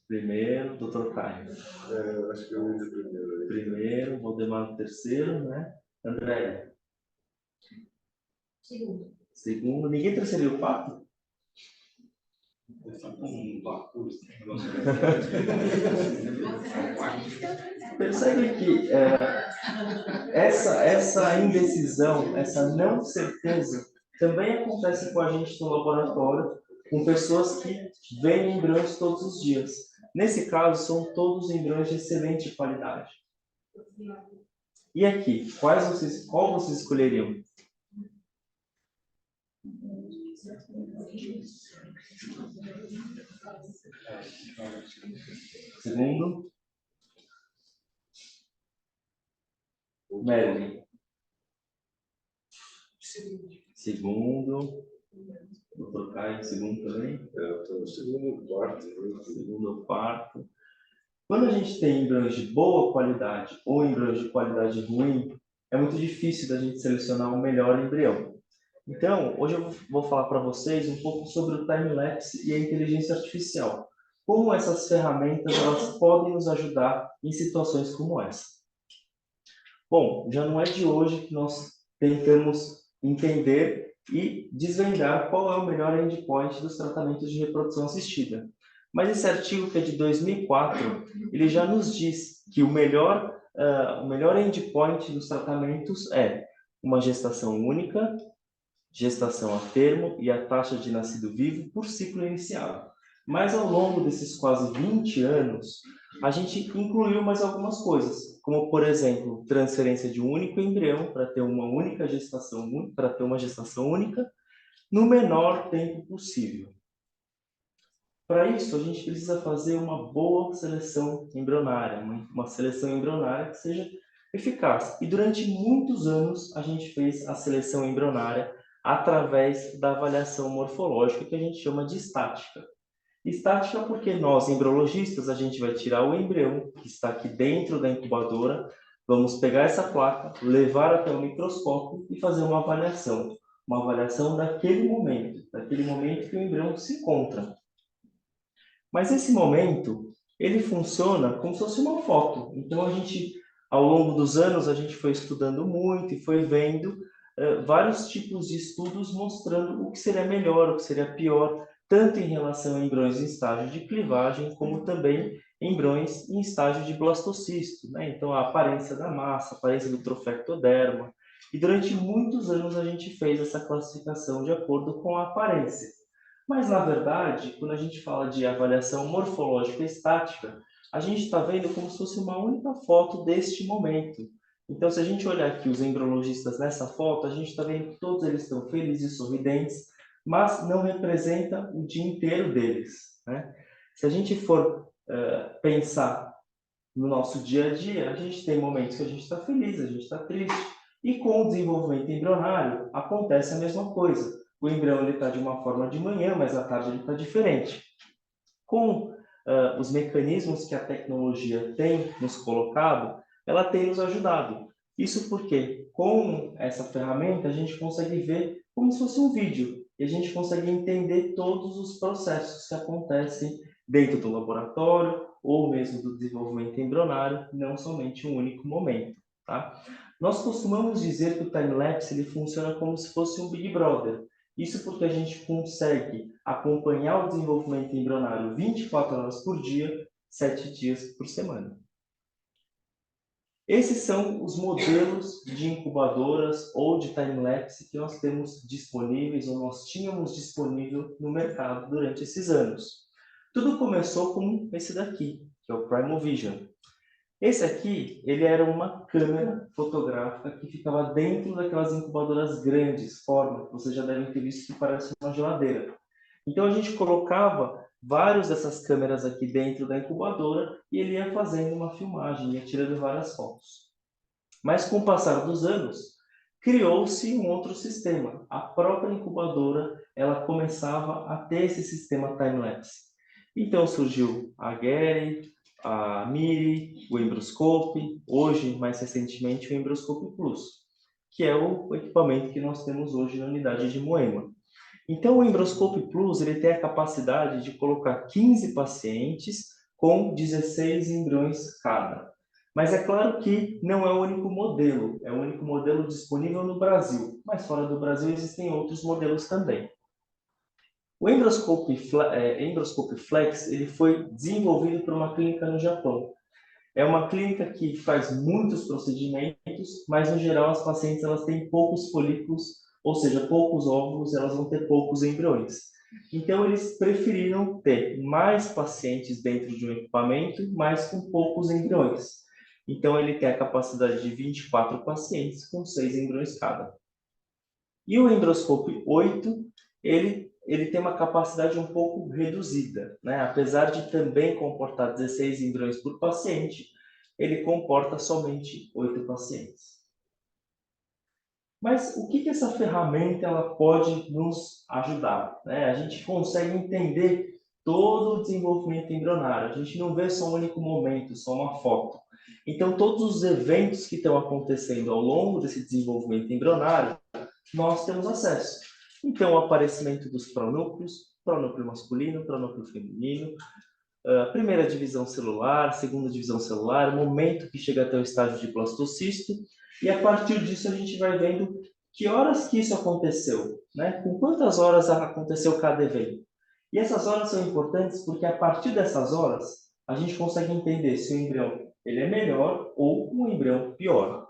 Primeiro, doutor Caio. Eu acho que eu ia de primeiro. Primeiro, Valdemar no terceiro, né? André. Segundo. Ninguém transferiu o 4? Percebe que essa indecisão, essa não certeza, também acontece com a gente no laboratório, com pessoas que veem embriões todos os dias. Nesse caso, são todos embriões de excelente qualidade. E aqui, qual vocês escolheriam? Segundo. Merlin. Segundo. Doutor Caio, segundo também? Eu estou no segundo, quarto. Segundo ou quarto. Quando a gente tem embriões de boa qualidade ou embriões de qualidade ruim, é muito difícil da gente selecionar o melhor embrião. Então, hoje eu vou falar para vocês um pouco sobre o time-lapse e a inteligência artificial. Como essas ferramentas elas podem nos ajudar em situações como essa. Bom, já não é de hoje que nós tentamos entender e desvendar qual é o melhor endpoint dos tratamentos de reprodução assistida. Mas esse artigo, que é de 2004, ele já nos diz que o melhor endpoint dos tratamentos é uma gestação única, gestação a termo e a taxa de nascido vivo por ciclo iniciado. Mas ao longo desses quase 20 anos, a gente incluiu mais algumas coisas, como, por exemplo, transferência de um único embrião para ter uma única gestação, para ter uma gestação única, no menor tempo possível. Para isso, a gente precisa fazer uma boa seleção embrionária, uma seleção embrionária que seja eficaz. E durante muitos anos, a gente fez a seleção embrionária através da avaliação morfológica, que a gente chama de estática. Estática porque nós, embriologistas, a gente vai tirar o embrião que está aqui dentro da incubadora, vamos pegar essa placa, levar até o microscópio e fazer uma avaliação daquele momento que o embrião se encontra. Mas esse momento, ele funciona como se fosse uma foto. Então, ao longo dos anos, a gente foi estudando muito e foi vendo vários tipos de estudos mostrando o que seria melhor, o que seria pior, tanto em relação a embriões em estágio de clivagem, como também embriões em estágio de blastocisto, né? Então, a aparência da massa, a aparência do trofectoderma. E durante muitos anos a gente fez essa classificação de acordo com a aparência. Mas, na verdade, quando a gente fala de avaliação morfológica estática, a gente está vendo como se fosse uma única foto deste momento. Então, se a gente olhar aqui os embriologistas nessa foto, a gente está vendo que todos eles estão felizes e sorridentes, mas não representa o dia inteiro deles, né? Se a gente for pensar no nosso dia a dia, a gente tem momentos que a gente está feliz, a gente está triste. E com o desenvolvimento embrionário, acontece a mesma coisa. O embrião está de uma forma de manhã, mas à tarde ele está diferente. Com os mecanismos que a tecnologia tem nos colocado, ela tem nos ajudado. Isso porque, com essa ferramenta, a gente consegue ver como se fosse um vídeo. E a gente consegue entender todos os processos que acontecem dentro do laboratório ou mesmo do desenvolvimento embrionário, não somente um único momento, tá? Nós costumamos dizer que o time-lapse ele funciona como se fosse um Big Brother. Isso porque a gente consegue acompanhar o desenvolvimento embrionário 24 horas por dia, 7 dias por semana. Esses são os modelos de incubadoras ou de time-lapse que nós temos disponíveis ou nós tínhamos disponível no mercado durante esses anos. Tudo começou com esse daqui, que é o Primal Vision. Esse aqui, ele era uma câmera fotográfica que ficava dentro daquelas incubadoras grandes, forma, que vocês já devem ter visto que parece uma geladeira. Então a gente colocava várias dessas câmeras aqui dentro da incubadora e ele ia fazendo uma filmagem, ia tirando várias fotos. Mas com o passar dos anos, criou-se um outro sistema. A própria incubadora, ela começava a ter esse sistema time-lapse. Então surgiu a Getty, a Miri, o Embroscope, hoje, mais recentemente, o Embroscope Plus, que é o equipamento que nós temos hoje na unidade de Moema. Então, o Embroscope Plus ele tem a capacidade de colocar 15 pacientes com 16 embriões cada. Mas é claro que não é o único modelo, é o único modelo disponível no Brasil, mas fora do Brasil existem outros modelos também. O Embroscope Flex ele foi desenvolvido por uma clínica no Japão. É uma clínica que faz muitos procedimentos, mas no geral as pacientes elas têm poucos folículos, ou seja, poucos óvulos, elas vão ter poucos embriões. Então eles preferiram ter mais pacientes dentro de um equipamento, mas com poucos embriões. Então ele tem a capacidade de 24 pacientes com 6 embriões cada. E o Embroscope 8, ele tem uma capacidade um pouco reduzida, né? Apesar de também comportar 16 embriões por paciente, ele comporta somente 8 pacientes. Mas o que essa ferramenta ela pode nos ajudar, né? A gente consegue entender todo o desenvolvimento embrionário. A gente não vê só um único momento, só uma foto. Então, todos os eventos que estão acontecendo ao longo desse desenvolvimento embrionário, nós temos acesso. Então, o aparecimento dos pronúcleos, pronúcleo masculino, pronúcleo feminino, primeira divisão celular, segunda divisão celular, momento que chega até o estágio de blastocisto, e a partir disso a gente vai vendo que horas que isso aconteceu, né? Com quantas horas aconteceu cada evento. E essas horas são importantes porque a partir dessas horas a gente consegue entender se o embrião ele é melhor ou um embrião pior.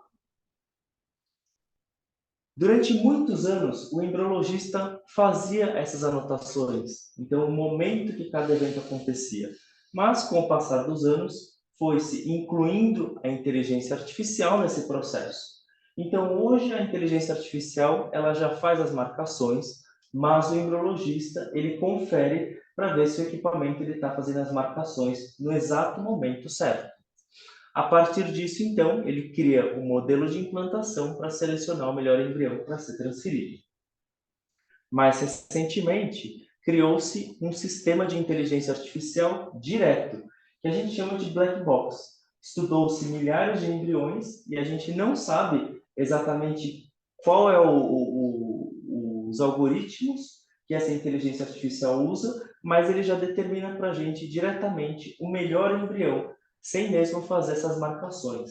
Durante muitos anos, o embriologista fazia essas anotações, então o momento que cada evento acontecia. Mas, com o passar dos anos, foi-se incluindo a inteligência artificial nesse processo. Então, hoje, a inteligência artificial ela já faz as marcações, mas o embriologista ele confere para ver se o equipamento está fazendo as marcações no exato momento certo. A partir disso, então, ele cria um modelo de implantação para selecionar o melhor embrião para ser transferido. Mais recentemente, criou-se um sistema de inteligência artificial direto, que a gente chama de black box. Estudou-se milhares de embriões e a gente não sabe exatamente qual é os algoritmos que essa inteligência artificial usa, mas ele já determina para a gente diretamente o melhor embrião, sem mesmo fazer essas marcações.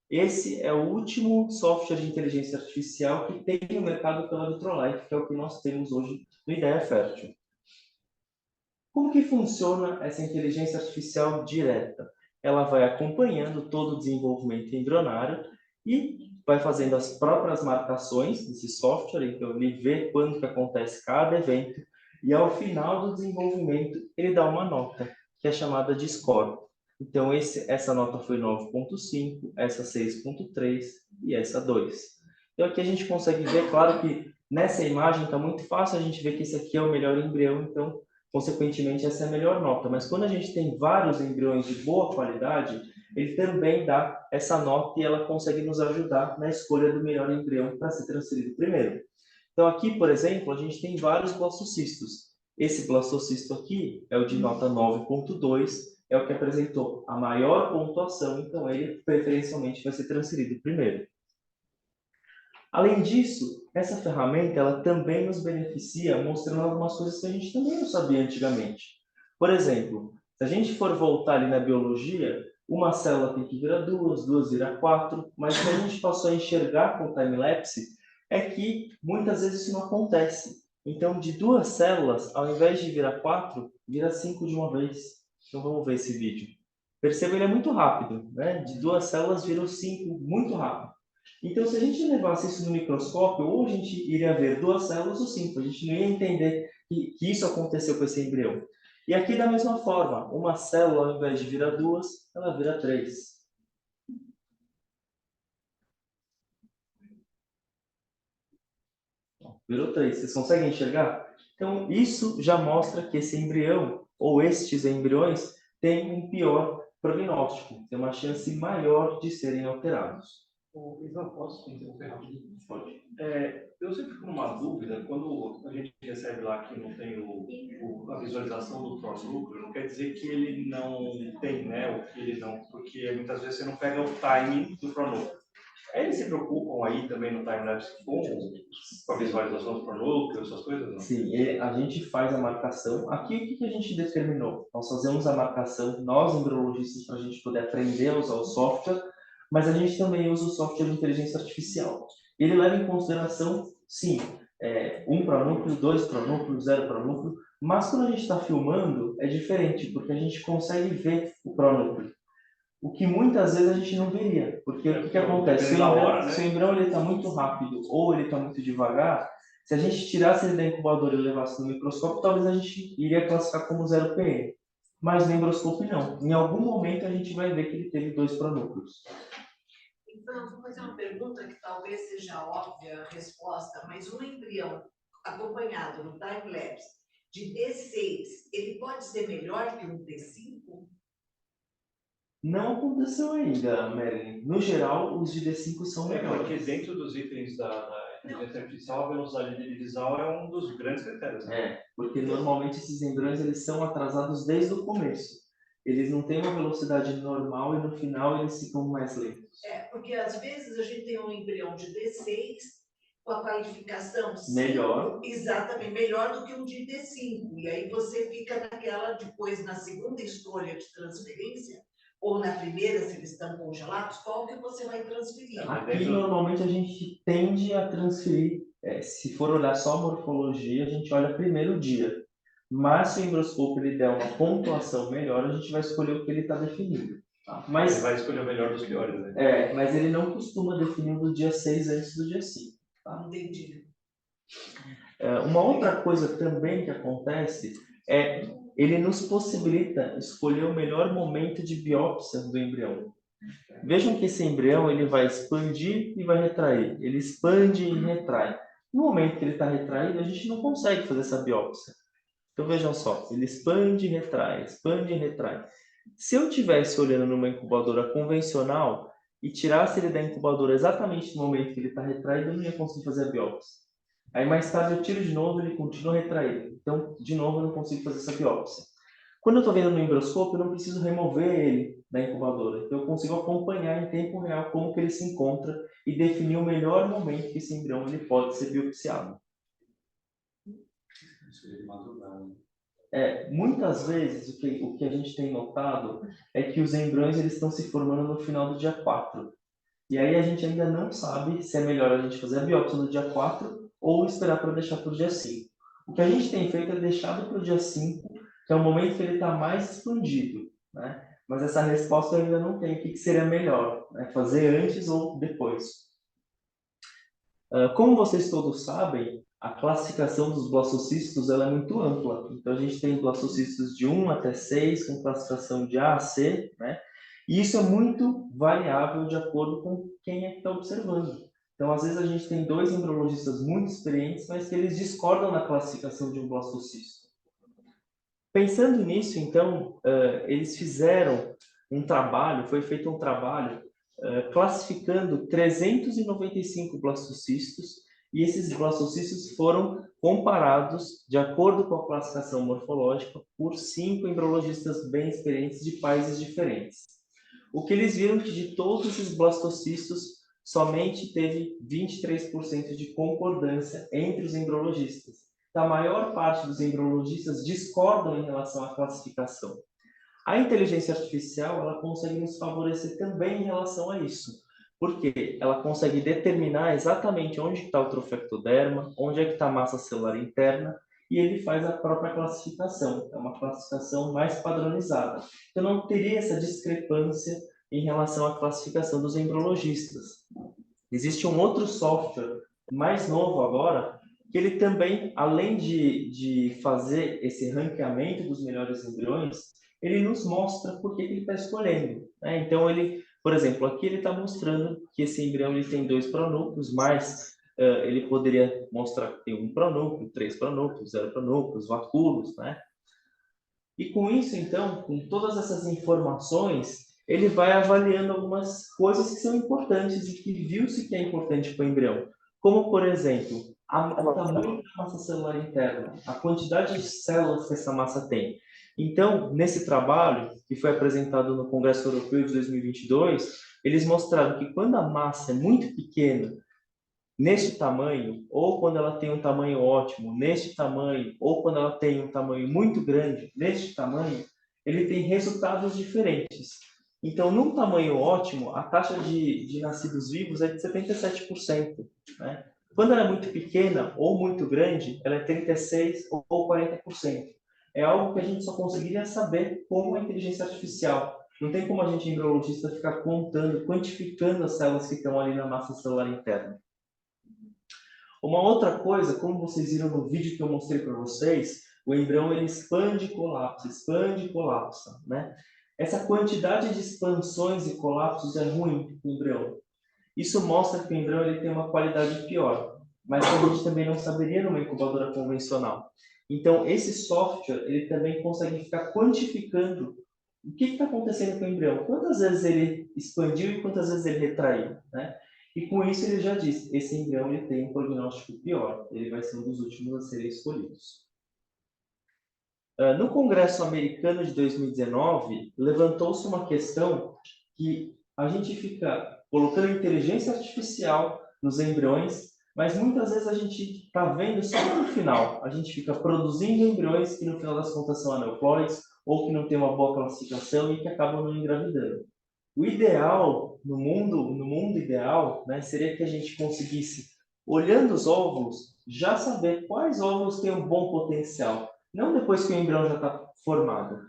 Esse é o último software de inteligência artificial que tem no mercado pela Vitrolife, que é o que nós temos hoje no Ideia Fértil. Como que funciona essa inteligência artificial direta? Ela vai acompanhando todo o desenvolvimento embrionário e vai fazendo as próprias marcações desse software, então ele vê quando que acontece cada evento e ao final do desenvolvimento ele dá uma nota, que é chamada de score. Então, essa nota foi 9.5, essa 6.3 e essa 2. Então, aqui a gente consegue ver, claro que nessa imagem está muito fácil a gente ver que esse aqui é o melhor embrião, então, consequentemente, essa é a melhor nota. Mas quando a gente tem vários embriões de boa qualidade, ele também dá essa nota e ela consegue nos ajudar na escolha do melhor embrião para ser transferido primeiro. Então, aqui, por exemplo, a gente tem vários blastocistos. Esse blastocisto aqui é o de nota 9.2, é o que apresentou a maior pontuação, então ele preferencialmente vai ser transferido primeiro. Além disso, essa ferramenta ela também nos beneficia mostrando algumas coisas que a gente também não sabia antigamente. Por exemplo, se a gente for voltar ali na biologia, uma célula tem que virar duas, duas vira quatro, mas o que a gente passou a enxergar com o time-lapse é que muitas vezes isso não acontece. Então, de duas células, ao invés de virar quatro, vira 5 de uma vez. Então vamos ver esse vídeo. Perceba, ele é muito rápido, né? De duas células virou 5, muito rápido. Então, se a gente levasse isso no microscópio, ou a gente iria ver duas células ou 5, a gente não ia entender que isso aconteceu com esse embrião. E aqui da mesma forma, uma célula ao invés de virar duas, ela vira 3. Virou 3. Vocês conseguem enxergar? Então, isso já mostra que esse embrião, ou estes embriões, têm um pior prognóstico, tem uma chance maior de serem alterados. Ivan, posso interromper rapidinho? Pode. Eu sempre fico numa dúvida, quando a gente recebe lá que não tem a visualização do pronúcleo, não quer dizer que ele não tem, né, o que ele não, porque muitas vezes você não pega o timing do pronúcleo. Eles se preocupam aí também no time-lapse com a visualização do pronúcleo, essas coisas, não? Sim, a gente faz a marcação. Aqui, o que a gente determinou? Nós fazemos a marcação, nós, embriologistas, para a gente poder aprender a usar o software, mas a gente também usa o software de inteligência artificial. Ele leva em consideração, sim, 1 pronúcleo, 2 pronúcleos, 0 pronúcleo, mas quando a gente está filmando, é diferente, porque a gente consegue ver o pronúcleo. O que muitas vezes a gente não veria, porque o que acontece? Se o embrião está muito rápido ou ele está muito devagar, se a gente tirasse ele da incubadora e levasse no microscópio, talvez a gente iria classificar como 0 PM. Mas no embrioscópio não. Em algum momento a gente vai ver que ele teve 2 pronúcleos. Então, vou fazer uma pergunta que talvez seja óbvia a resposta, mas um embrião acompanhado no time-lapse de D6, ele pode ser melhor que um D5? Não aconteceu ainda, Marilyn. No geral, os de D5 são melhores. Porque dentro dos itens da inteligência artificial, a velocidade de divisão é um dos grandes critérios. Né? Porque normalmente esses embriões eles são atrasados desde o começo. Eles não têm uma velocidade normal e no final eles ficam mais lentos. Porque às vezes a gente tem um embrião de D6 com a qualificação 5, melhor. Exatamente, melhor do que um de D5. E aí você fica naquela, depois na segunda escolha de transferência, ou na primeira, se eles estão congelados, qual que você vai transferir? Aqui, normalmente, a gente tende a transferir, se for olhar só a morfologia, a gente olha primeiro o dia. mas se o embrioscópio ele der uma pontuação melhor, a gente vai escolher o que ele está definindo. Tá? Ele Mas, vai escolher o melhor dos piores, né? mas ele não costuma definir do dia 6 antes do dia 5. Tá? Entendi. Uma outra coisa também que acontece é ele nos possibilita escolher o melhor momento de biópsia do embrião. Vejam que esse embrião ele vai expandir e vai retrair. Ele expande e retrai. No momento que ele está retraído, a gente não consegue fazer essa biópsia. Então vejam só, ele expande e retrai, expande e retrai. Se eu estivesse olhando numa incubadora convencional e tirasse ele da incubadora exatamente no momento que ele está retraído, eu não ia conseguir fazer a biópsia. Aí mais tarde eu tiro de novo e ele continua retraído. Então, de novo, eu não consigo fazer essa biópsia. Quando eu estou vendo no embrioscópio, eu não preciso remover ele da incubadora. Então, eu consigo acompanhar em tempo real como que ele se encontra e definir o melhor momento que esse embrião ele pode ser biopsiado. Muitas vezes, o que a gente tem notado é que os embriões eles estão se formando no final do dia 4. E aí a gente ainda não sabe se é melhor a gente fazer a biópsia no dia 4 ou esperar para deixar para o dia 5. O que a gente tem feito é deixado para o dia 5, que é o momento que ele está mais expandido, né? Mas essa resposta eu ainda não tenho. O que seria melhor, né? Fazer antes ou depois? Como vocês todos sabem, a classificação dos blastocistos ela é muito ampla. Então a gente tem blastocistos de 1 até 6, com classificação de A a C, né? E isso é muito variável de acordo com quem é que está observando. Então, às vezes, a gente tem 2 embriologistas muito experientes, mas que eles discordam na classificação de um blastocisto. Pensando nisso, então, eles fizeram um trabalho, foi feito um trabalho classificando 395 blastocistos, e esses blastocistos foram comparados, de acordo com a classificação morfológica, por 5 embriologistas bem experientes de países diferentes. O que eles viram que de todos esses blastocistos, somente teve 23% de concordância entre os embriologistas. Então, a maior parte dos embriologistas discordam em relação à classificação. A inteligência artificial ela consegue nos favorecer também em relação a isso, porque ela consegue determinar exatamente onde está o trofectoderma, onde é que está a massa celular interna, e ele faz a própria classificação. É uma classificação mais padronizada. Então, não teria essa discrepância em relação à classificação dos embriologistas. Existe um outro software mais novo agora, que ele também, além de fazer esse ranqueamento dos melhores embriões, ele nos mostra por que ele está escolhendo, né? Então, por exemplo, aqui ele está mostrando que esse embrião ele tem 2 pronúcleos, mas ele poderia mostrar que tem 1 pronúcleo, 3 pronúcleos, 0 pronúcleos, vacúolos, né? E com isso, então, com todas essas informações, ele vai avaliando algumas coisas que são importantes e que viu-se que é importante para o embrião. Como, por exemplo, o tamanho da massa celular interna, a quantidade de células que essa massa tem. Então, nesse trabalho, que foi apresentado no Congresso Europeu de 2022, eles mostraram que quando a massa é muito pequena, neste tamanho, ou quando ela tem um tamanho ótimo, neste tamanho, ou quando ela tem um tamanho muito grande, neste tamanho, ele tem resultados diferentes. Então, num tamanho ótimo, a taxa de nascidos vivos é de 77%. Né? Quando ela é muito pequena ou muito grande, ela é 36% ou 40%. É algo que a gente só conseguiria saber com a inteligência artificial. Não tem como a gente, embriologista, ficar contando, quantificando as células que estão ali na massa celular interna. Uma outra coisa, como vocês viram no vídeo que eu mostrei para vocês, o embrião ele expande e colapsa, né? Essa quantidade de expansões e colapsos é ruim para o embrião. Isso mostra que o embrião ele tem uma qualidade pior, mas que a gente também não saberia numa incubadora convencional. Então, esse software ele também consegue ficar quantificando o que está acontecendo com o embrião, quantas vezes ele expandiu e quantas vezes ele retraiu, né? E com isso ele já disse, esse embrião ele tem um prognóstico pior, ele vai ser um dos últimos a serem escolhidos. No Congresso Americano de 2019, levantou-se uma questão que a gente fica colocando inteligência artificial nos embriões, mas muitas vezes a gente está vendo só no final. A gente fica produzindo embriões que no final das contas são aneuploides, ou que não tem uma boa classificação e que acabam não engravidando. O ideal, no mundo ideal, né, seria que a gente conseguisse, olhando os óvulos, já saber quais óvulos têm um bom potencial. não depois que o embrião já está formado.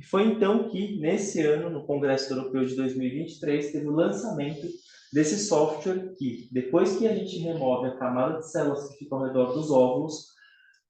E foi então que, nesse ano, no Congresso Europeu de 2023, teve o lançamento desse software que, depois que a gente remove a camada de células que fica ao redor dos óvulos,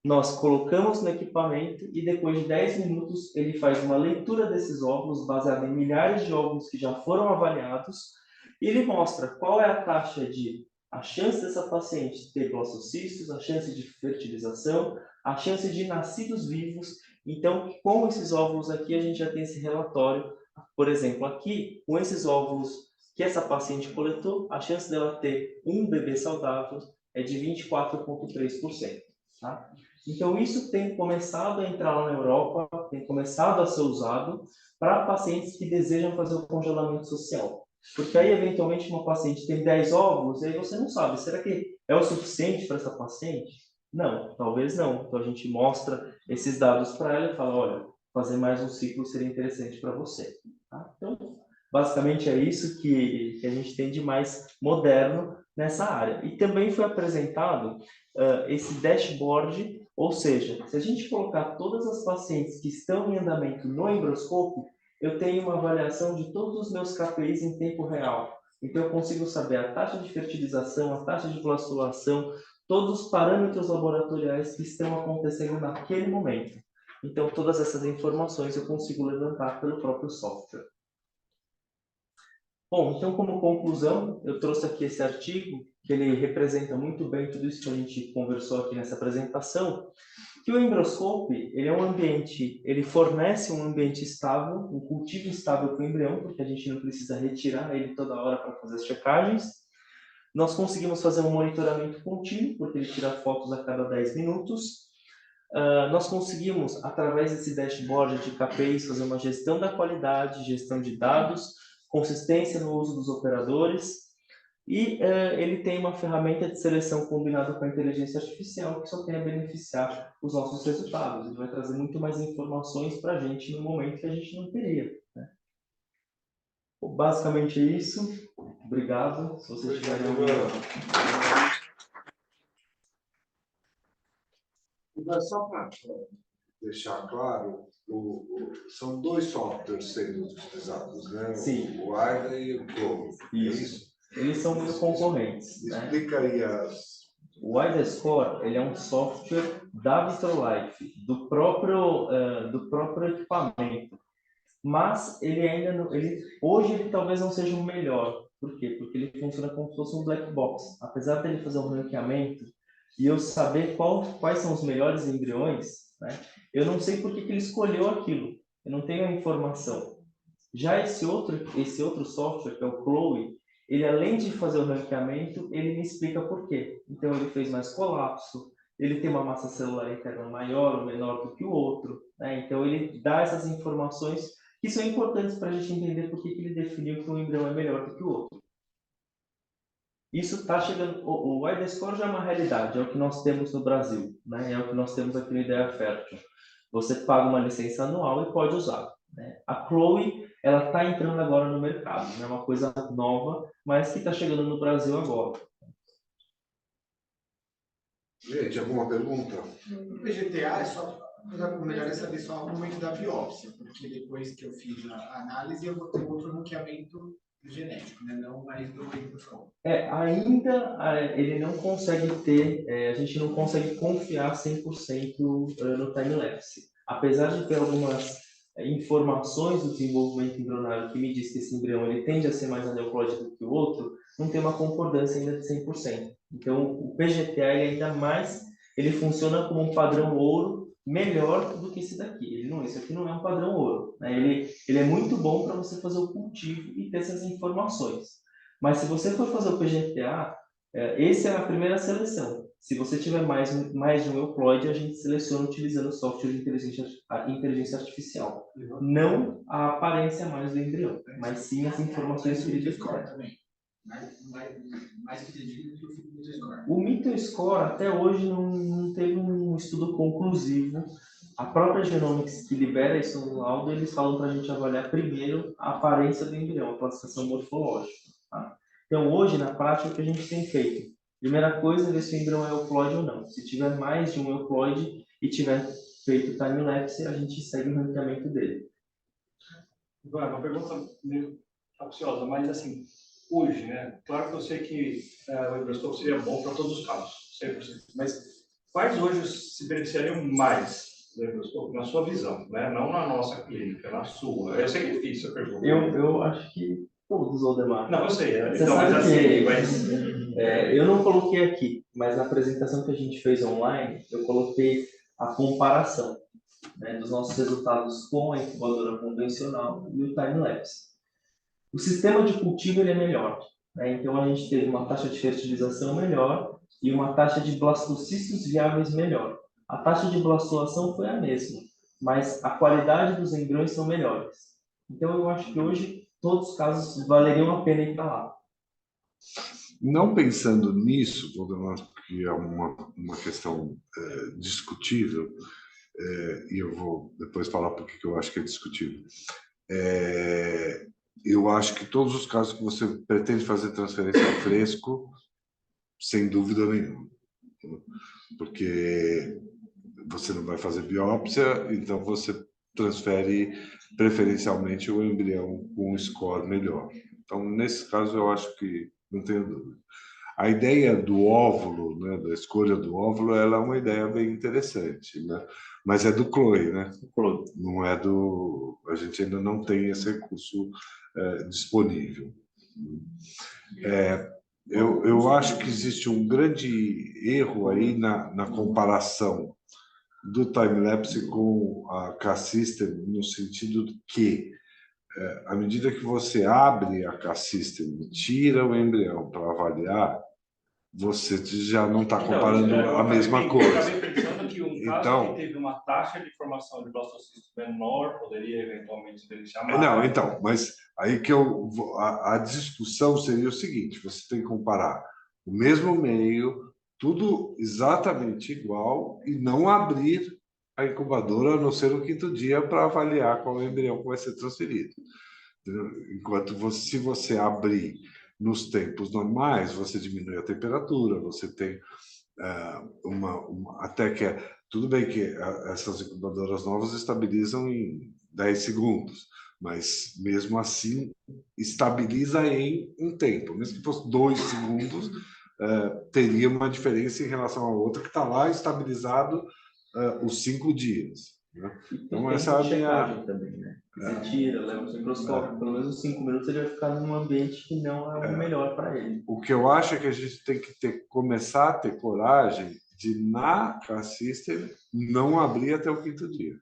nós colocamos no equipamento e depois de 10 minutos ele faz uma leitura desses óvulos, baseada em milhares de óvulos que já foram avaliados, e ele mostra qual é a taxa de, a chance dessa paciente ter blastocists, a chance de fertilização, a chance de nascidos vivos. Então, com esses óvulos aqui, a gente já tem esse relatório. Por exemplo, aqui, com esses óvulos que essa paciente coletou, a chance dela ter um bebê saudável é de 24,3%. Tá? Então, isso tem começado a entrar lá na Europa, tem começado a ser usado para pacientes que desejam fazer o congelamento social. Porque aí, eventualmente, uma paciente tem 10 óvulos, e aí você não sabe, será que é o suficiente para essa paciente? Não, talvez não. Então, a gente mostra esses dados para ela e fala, olha, fazer mais um ciclo seria interessante para você. Tá? Então, basicamente é isso que a gente tem de mais moderno nessa área. E também foi apresentado esse dashboard, ou seja, se a gente colocar todas as pacientes que estão em andamento no embrioscópio, eu tenho uma avaliação de todos os meus KPIs em tempo real. Então, eu consigo saber a taxa de fertilização, a taxa de blastulação, todos os parâmetros laboratoriais que estão acontecendo naquele momento. Então, todas essas informações eu consigo levantar pelo próprio software. Bom, então, como conclusão, eu trouxe aqui esse artigo, que ele representa muito bem tudo isso que a gente conversou aqui nessa apresentação, que o embrioscope, ele é um ambiente, ele fornece um ambiente estável, um cultivo estável para o embrião, porque a gente não precisa retirar ele toda hora para fazer as checagens. Nós conseguimos fazer um monitoramento contínuo, porque ele tira fotos a cada 10 minutos. Nós conseguimos, através desse dashboard de KPIs, fazer uma gestão da qualidade, gestão de dados, consistência no uso dos operadores, e ele tem uma ferramenta de seleção combinada com a inteligência artificial que só tem a beneficiar os nossos resultados. Ele vai trazer muito mais informações para a gente no momento que a gente não teria. Né? Basicamente é isso. Obrigado. Se vocês tiverem alguma... Só para deixar claro, são dois softwares sendo utilizados, né? Sim. O AIDA e o Chloe. Isso. Eles são meio concorrentes. Né? Explica aí as... O WiderScore, ele é um software da Vitrolife, do próprio equipamento. Mas ele ainda não, hoje ele talvez não seja o melhor. Por quê? Porque ele funciona como se fosse um black box. Apesar dele fazer um ranqueamento e eu saber quais são os melhores embriões, né, eu não sei por que ele escolheu aquilo. Eu não tenho a informação. Já esse outro software, que é o Chloe, ele além de fazer o ranqueamento, ele me explica por quê. Então ele fez mais colapso, ele tem uma massa celular interna maior ou menor do que o outro, né? Então ele dá essas informações que são importantes para a gente entender por que ele definiu que um embrião é melhor do que o outro. Isso está chegando, o WiderScore já é uma realidade, é o que nós temos no Brasil, né? É o que nós temos aqui no Ideia Fértil. Você paga uma licença anual e pode usar. Né? A Chloe, ela está entrando agora no mercado, é uma coisa nova, mas que está chegando no Brasil agora. Gente, alguma pergunta? O PGTA é só, o melhor é saber só o momento da biópsia, porque depois que eu fiz a análise, eu vou ter outro ranqueamento genético, né? Não mais do embrioscópio. Ainda ele não consegue ter, a gente não consegue confiar 100% no time-lapse. Apesar de ter algumas informações do desenvolvimento embrionário que me diz que esse embrião ele tende a ser mais aneuploide do que o outro, não tem uma concordância ainda de 100%. Então, o PGTA ele funciona como um padrão ouro melhor do que esse daqui. Esse aqui não é um padrão ouro. Né? Ele é muito bom para você fazer o cultivo e ter essas informações. Mas se você for fazer o PGTA, essa é a primeira seleção. Se você tiver mais de um euploide, a gente seleciona utilizando o software de inteligência artificial. Não a aparência mais do embrião, mas sim as informações que ele descobre. Mais fidedigno que o MitoScore. O MitoScore até hoje não teve um estudo conclusivo. A própria Genomics que libera isso no laudo, eles falam para a gente avaliar primeiro a aparência do embrião, a classificação morfológica. Tá? Então hoje, na prática, o que a gente tem feito? Primeira coisa, ver se o embrião é euploide ou não. Se tiver mais de um euploide e tiver feito o time-lapse, a gente segue o ranqueamento dele. Vai, uma pergunta meio capciosa, mas assim, hoje, né? Claro que eu sei que o embrioscópio seria bom para todos os casos, 100%. Mas quais hoje se beneficiariam mais do embrioscópio, na sua visão, né? Não na nossa clínica, na sua. Eu sei que é difícil a pergunta. Eu acho que todos, Aldemar. Não, eu sei. Você Então, sabe mas assim, eu não coloquei aqui, mas na apresentação que a gente fez online, eu coloquei a comparação, né, dos nossos resultados com a incubadora convencional e o time-lapse. O sistema de cultivo ele é melhor, né? Então a gente teve uma taxa de fertilização melhor e uma taxa de blastocistos viáveis melhor. A taxa de blastoação foi a mesma, mas a qualidade dos embriões são melhores. Então eu acho que hoje todos os casos valeriam a pena ir para lá. Não pensando nisso, que é uma questão discutível, e eu vou depois falar por que eu acho que é discutível. Eu acho que todos os casos que você pretende fazer transferência ao fresco, sem dúvida nenhuma, porque você não vai fazer biópsia, então você transfere preferencialmente o embrião com um score melhor. Então, nesse caso, eu acho que não tenho dúvida. A ideia do óvulo, né, da escolha do óvulo, ela é uma ideia bem interessante, né? Mas é do CLOE, né? Não é do... A gente ainda não tem esse recurso disponível. Eu acho que existe um grande erro aí na comparação do time-lapse com a K-System, no sentido que, à medida que você abre a K-System e tira o embrião para avaliar, você já não está comparando a mesma coisa. Eu acabei pensando que um caso Então, que teve uma taxa de formação de blastocisto menor poderia eventualmente se beneficiar mais. não, então, mas aí que a discussão seria o seguinte: você tem que comparar o mesmo meio, tudo exatamente igual, e não abrir a incubadora a não ser no 5º dia para avaliar qual embrião que vai ser transferido. Enquanto se você abrir nos tempos normais, você diminui a temperatura, você tem até que tudo bem que essas incubadoras novas estabilizam em 10 segundos, mas mesmo assim estabiliza em um tempo, mesmo que fosse 2 segundos, teria uma diferença em relação à outra que está lá estabilizado os 5 dias. Né? Então essa é a minha também, né? Você tira, leva o microscópio, pelo menos 5 minutos ele vai ficar num ambiente que não é o melhor para ele. O que eu acho é que a gente tem que começar a ter coragem de, na K-System, não abrir até o 5º dia.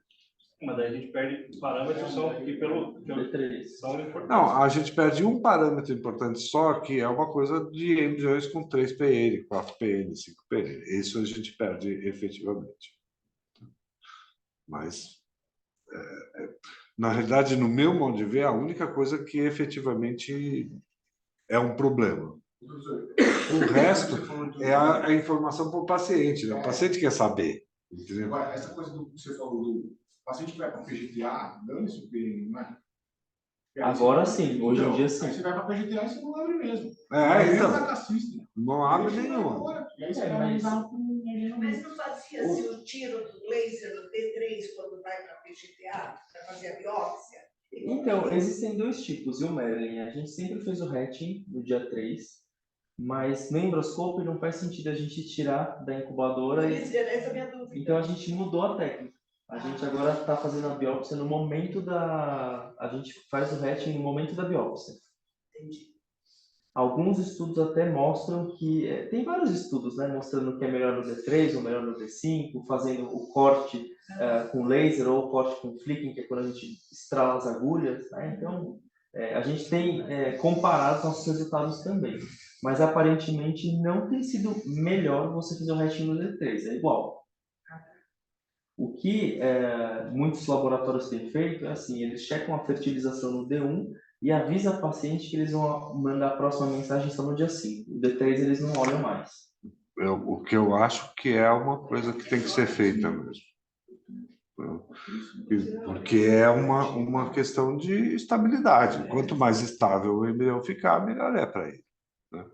Mas daí a gente perde parâmetros que pelo B3 são importantes. Não, a gente perde um parâmetro importante só, que é uma coisa de embriões com 3 PN, 4 PN, 5 PN. Isso a gente perde efetivamente. Mas, na realidade, no meu modo de ver, a única coisa que efetivamente é um problema. O resto é a informação para o paciente, né? O paciente quer saber. Entendeu? Agora, essa coisa do que você falou, do paciente que vai para o PGTA, dane-se o PN, não é? Agora sim, hoje em dia sim. Aí você vai para a PGTA e você não abre mesmo. Então, não abre nenhuma. E aí você vai analisar com Mas não fazia-se o tiro do laser do T3 quando vai para a PGTA, para fazer a biópsia? Então, existem 2 tipos, viu, Merlin? A gente sempre fez o hatching no dia 3, mas no embrioscópio não faz sentido a gente tirar da incubadora. Essa é a minha dúvida. Então a gente mudou a técnica. A gente agora está fazendo a biópsia no momento da... A gente faz o hatching no momento da biópsia. Entendi. Alguns estudos até mostram que... Tem vários estudos, né? Mostrando que é melhor no D3 ou melhor no D5, fazendo o corte com laser ou o corte com flicking, que é quando a gente estrala as agulhas. Né? Então, a gente tem comparado os nossos resultados também. Mas aparentemente não tem sido melhor você fazer o hatching no D3, é igual. O que muitos laboratórios têm feito é assim, eles checam a fertilização no D1 e avisam a paciente que eles vão mandar a próxima mensagem só no dia 5. O D3 eles não olham mais. O que eu acho que é uma coisa que tem que ser feita mesmo. Porque é uma questão de estabilidade. Quanto mais estável o embrião ficar, melhor é para ele. Né?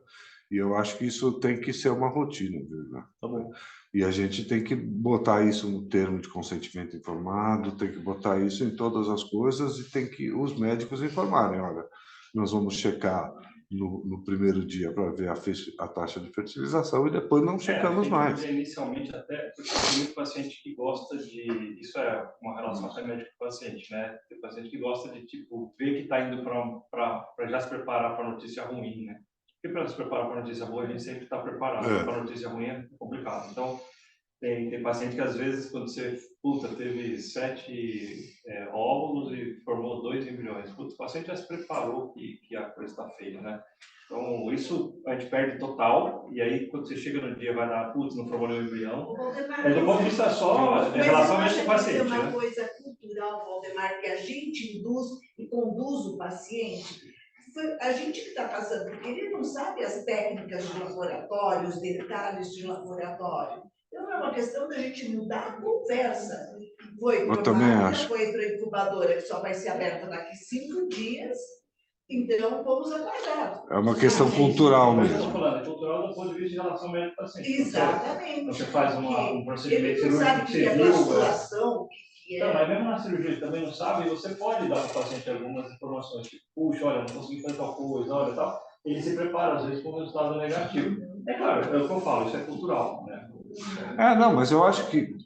E eu acho que isso tem que ser uma rotina, viu, né? Tá bom. E a gente tem que botar isso no termo de consentimento informado, tem que botar isso em todas as coisas e tem que os médicos informarem, olha, nós vamos checar no primeiro dia para ver a taxa de fertilização e depois não checamos mais. Inicialmente até, porque tem muito paciente que gosta de... Isso é uma relação até médico-paciente, né? Tem paciente que gosta de, tipo, ver que está indo para já se preparar para a notícia ruim, né? Porque para se preparar para a notícia boa, a gente sempre está preparado. Para a notícia ruim é complicado. Então, tem paciente que às vezes, quando você, teve 7 óvulos e formou 2 embriões. O paciente já se preparou que a coisa está feia, né? Então, isso a gente perde total. E aí, quando você chega no dia, vai dar, não formou nenhum embrião. Do ponto de vista só em relação ao paciente, né? É uma né? coisa cultural, Valdemar, que a gente induz e conduz o paciente. A gente que está passando, porque ele não sabe as técnicas de laboratório, os detalhes de laboratório. Então, é uma questão da gente mudar a conversa. Foi para a incubadora, que só vai ser aberta daqui 5 dias. Então, vamos aguardar. É uma questão cultural Mas eu mesmo. estou falando, é cultural do ponto de vista de relação médico-paciente. Exatamente. Você faz um procedimento ele não sabe cirúrgico, que é vasculação, que é... Então, mas mesmo na cirurgia ele também não sabe, e você pode dar para o paciente algumas informações, tipo, puxa, olha, não consegui fazer tal coisa, olha, tal. Ele se prepara, às vezes, com um resultado negativo. É claro, é o que eu falo, isso é cultural, né? Não, mas eu acho que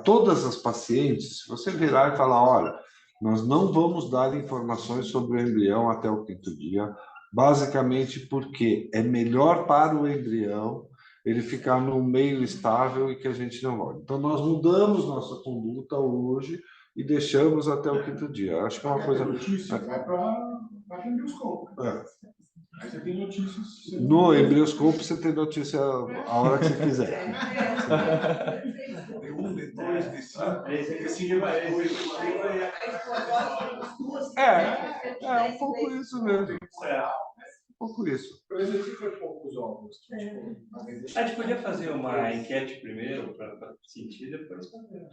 todas as pacientes, se você virar e falar, olha, nós não vamos dar informações sobre o embrião até o 5º dia, basicamente porque é melhor para o embrião ele ficar num meio estável e que a gente não olhe. Então, nós mudamos nossa conduta hoje e deixamos até o 5º dia. Acho que é uma coisa... Notícia vai para a embrioscópio. Aí você tem notícias... No embrioscópio você tem notícia a hora que você quiser. D1, D2, D5... Um pouco isso mesmo. Um pouco isso. Eu exerci foi poucos óvulos. A gente podia fazer uma enquete primeiro para sentir, depois fazer.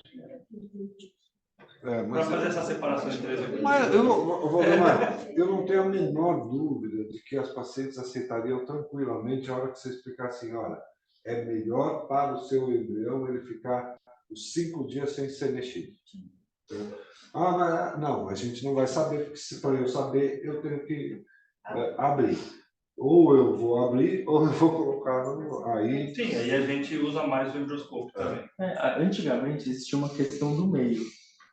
Para fazer essa separação entre as Mas eu não tenho a menor dúvida de que as pacientes aceitariam tranquilamente a hora que você explicar assim, olha, é melhor para o seu embrião ele ficar os 5 dias sem ser mexido. Mas não, a gente não vai saber, porque se para eu saber, eu tenho que abrir. Ou eu vou abrir, ou eu vou colocar aí. Sim, aí a gente usa mais o embrioscópio também. Antigamente existia uma questão do meio,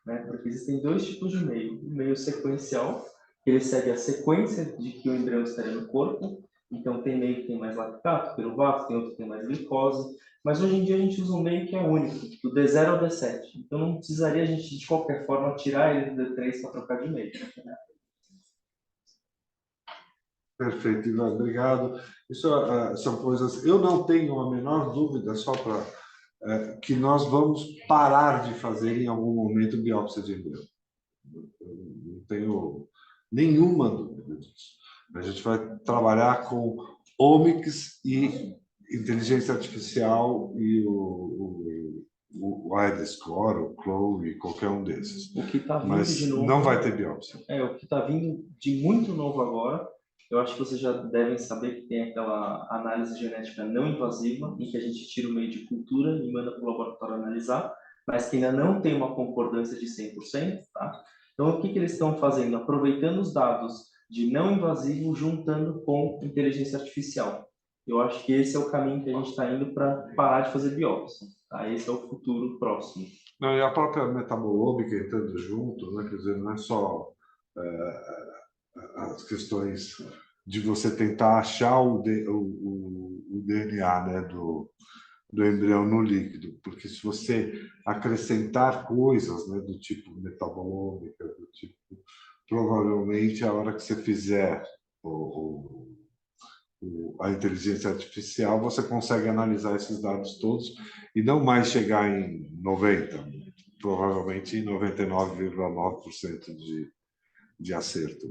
né? Porque existem 2 tipos de meio. O meio sequencial, que ele segue a sequência de que o embrião estaria no corpo. Então, tem meio que tem mais lactato, piruvato, tem outro que tem mais glicose. Mas hoje em dia a gente usa um meio que é único, do D0 ao D7. Então, não precisaria a gente, de qualquer forma, tirar ele do D3 para trocar de meio. Perfeito, Ivan, obrigado. Isso são coisas... Eu não tenho a menor dúvida, só para... que nós vamos parar de fazer em algum momento biópsia de embrião. Eu não tenho nenhuma dúvida disso. A gente vai trabalhar com omics e inteligência artificial e o iDescore, o Chloe, qualquer um desses. O que tá vindo Mas de novo, não vai ter biópsia. O que está vindo de muito novo agora, eu acho que vocês já devem saber que tem aquela análise genética não invasiva, em que a gente tira o meio de cultura e manda para o laboratório analisar, mas que ainda não tem uma concordância de 100%, tá? Então, o que eles estão fazendo? Aproveitando os dados de não invasivo, juntando com inteligência artificial. Eu acho que esse é o caminho que a gente está indo para parar de fazer biópsia. Tá? Esse é o futuro próximo. Não, e a própria metabolômica entrando junto, né? Quer dizer, não é só as questões de você tentar achar o DNA, né, do embrião no líquido, porque se você acrescentar coisas, né, do tipo metabolômica, do tipo, provavelmente a hora que você fizer a inteligência artificial, você consegue analisar esses dados todos e não mais chegar em 90%, provavelmente em 99,9% de acerto.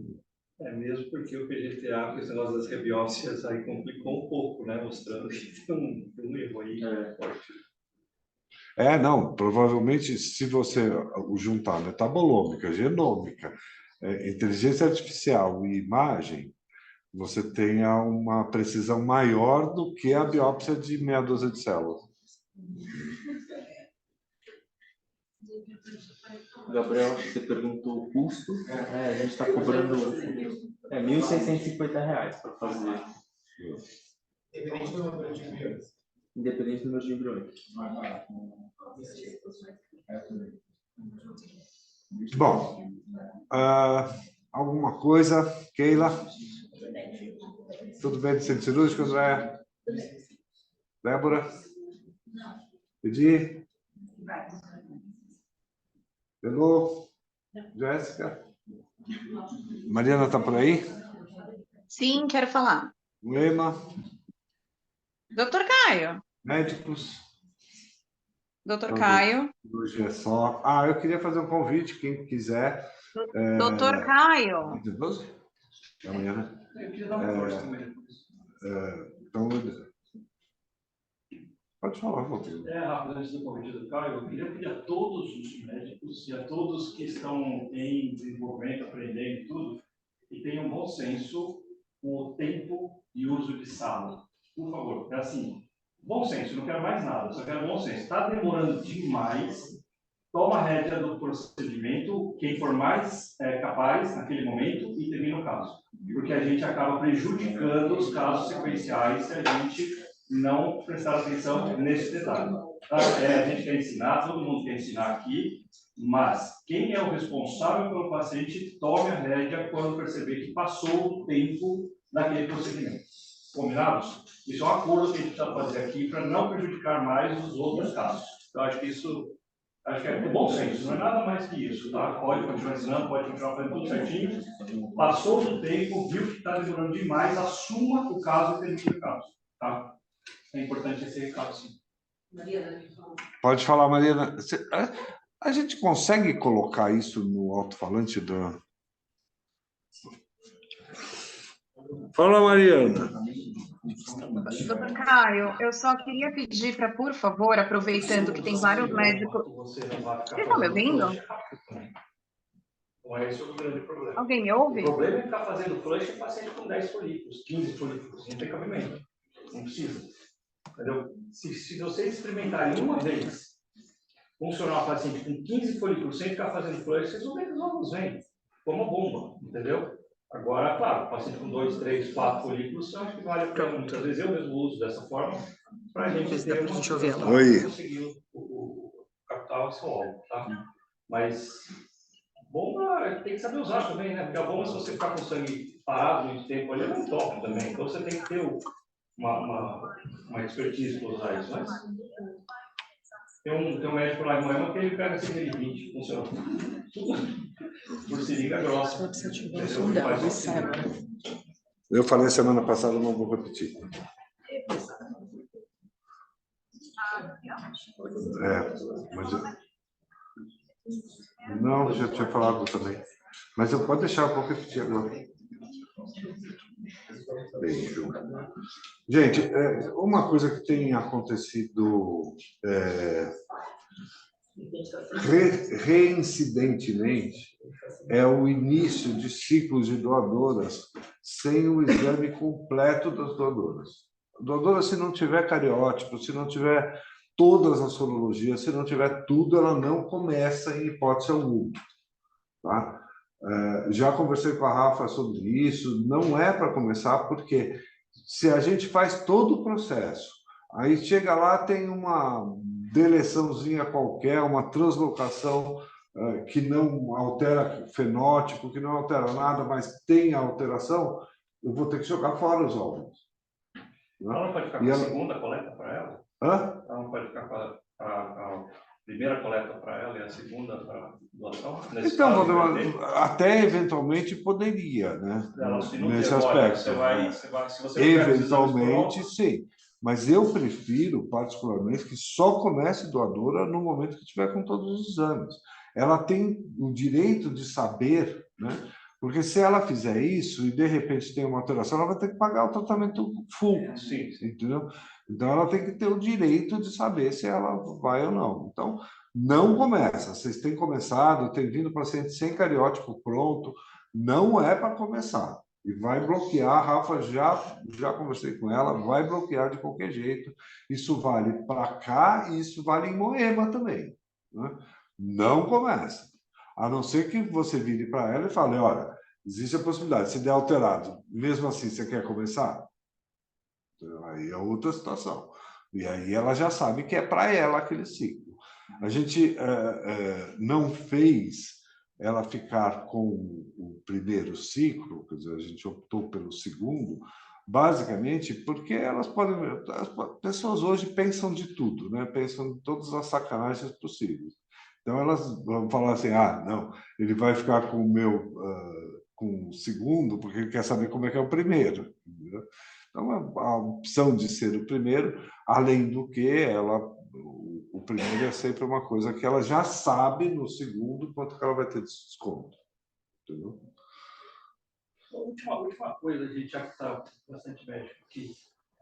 Mesmo porque o PGTA, esse negócio das rebiópsias, aí complicou um pouco, né? Mostrando que tem um erro aí forte. Não, provavelmente se você juntar metabolômica, genômica, inteligência artificial e imagem, você tenha uma precisão maior do que a biópsia de meia dúzia de células. Gabriel, você perguntou o custo. A gente está cobrando R$ 1.650 para fazer. Independente do número de embriões. Independente do número de embriões. Bom, alguma coisa, Keila? Tudo bem de centro cirúrgico, André? Débora? Edi? Pegou? Jéssica? Mariana está por aí? Sim, quero falar. Lema? Doutor Caio. Médicos? Doutor Caio. Hoje é só. Eu queria fazer um convite, quem quiser. Doutor Caio. Amanhã, né? Eu queria dar uma força também. Então, pode falar, Rodrigo. Rápido, antes do convite do Caio, eu queria pedir a todos os médicos e a todos que estão em desenvolvimento, aprendendo e tudo, que tenham bom senso com o tempo e uso de sala. Por favor, é assim, bom senso, não quero mais nada, só quero bom senso. Está demorando demais, toma a rédea do procedimento, quem for mais capaz naquele momento e termina o caso. Porque a gente acaba prejudicando os casos sequenciais se a gente não prestar atenção nesse detalhe. Tá? A gente quer ensinar, todo mundo quer ensinar aqui, mas quem é o responsável pelo paciente tome a rédea quando perceber que passou o tempo daquele procedimento. Combinados? Isso é um acordo que a gente precisa fazer aqui para não prejudicar mais os outros casos. Eu acho que isso é bom senso, não é nada mais que isso, tá? Pode continuar ensinando, pode continuar fazendo tudo certinho. Passou do tempo, viu que está demorando demais, assuma o caso e termine o caso, tá? É importante esse recado, sim. Mariana, Pode falar, Mariana. A gente consegue colocar isso no alto-falante do... Fala, Mariana. Doutor Caio, eu só queria pedir para, por favor, aproveitando que tem vários médicos... Vocês estão me ouvindo? Não é esse o grande problema. Alguém me ouve? O problema é ficar fazendo flush em paciente com 10 folículos, 15 folículos. Não tem cabimento. Não precisa. Entendeu? Se vocês experimentarem uma vez funcionar uma paciente com 15 folículos sem ficar fazendo flush, vocês vão ver que os ovos vêm como uma bomba. Entendeu? Agora, claro, paciente com 2, 3, 4 folículos, eu acho que vale a pena. Muitas vezes eu mesmo uso dessa forma para a gente ter uma... Oi. Conseguir o capital esse óvulo, tá? Mas bomba tem que saber usar também, né? Porque a bomba, se você ficar com o sangue parado muito tempo ali, é muito top também. Então você tem que ter uma expertise para usar isso, né? Tem um médico lá em Moema que ele pega esse 20, funciona. Por seringa grossa. Eu falei semana passada, não vou repetir. Não, já tinha falado também. Mas eu pode deixar, eu vou repetir agora. Beijo. Gente, uma coisa que tem acontecido reincidentemente é o início de ciclos de doadoras sem o exame completo das doadoras. A doadora, se não tiver cariótipo, se não tiver todas as sorologias, se não tiver tudo, ela não começa em hipótese alguma. Tá? Já conversei com a Rafa sobre isso, não é para começar, porque se a gente faz todo o processo, aí chega lá, tem uma deleçãozinha qualquer, uma translocação que não altera fenótipo, que não altera nada, mas tem a alteração, eu vou ter que jogar fora os óvulos. Ela não pode ficar com a segunda coleta para ela? Ela não pode ficar com a primeira coleta para ela e a segunda para doação? Então, até eventualmente poderia, né? Nesse aspecto. Eventualmente, sim. Mas eu prefiro, particularmente, que só comece doadora no momento que estiver com todos os exames. Ela tem o direito de saber, né? Porque se ela fizer isso e, de repente, tem uma alteração, ela vai ter que pagar o tratamento full, sim. Entendeu? Então, ela tem que ter o direito de saber se ela vai ou não. Então, não começa. Vocês têm começado, tem vindo paciente sem cariótipo pronto, não é para começar. E vai bloquear, a Rafa já conversei com ela, vai bloquear de qualquer jeito. Isso vale para cá e isso vale em Moema também. Né? Não começa. A não ser que você vire para ela e fale, olha, existe a possibilidade, se der alterado, mesmo assim você quer começar? Aí é outra situação. E aí ela já sabe que é para ela aquele ciclo. A gente não fez ela ficar com o primeiro ciclo, quer dizer, a gente optou pelo segundo, basicamente porque elas podem... As pessoas hoje pensam de tudo, né? Pensam em todas as sacanagens possíveis. Então, elas vão falar assim, não, ele vai ficar com o meu... com o segundo, porque ele quer saber como é que é o primeiro. Entendeu? Então, a opção de ser o primeiro, além do que o primeiro é sempre uma coisa que ela já sabe no segundo quanto que ela vai ter de desconto. Entendeu? Última coisa, gente, já que está bastante médico aqui.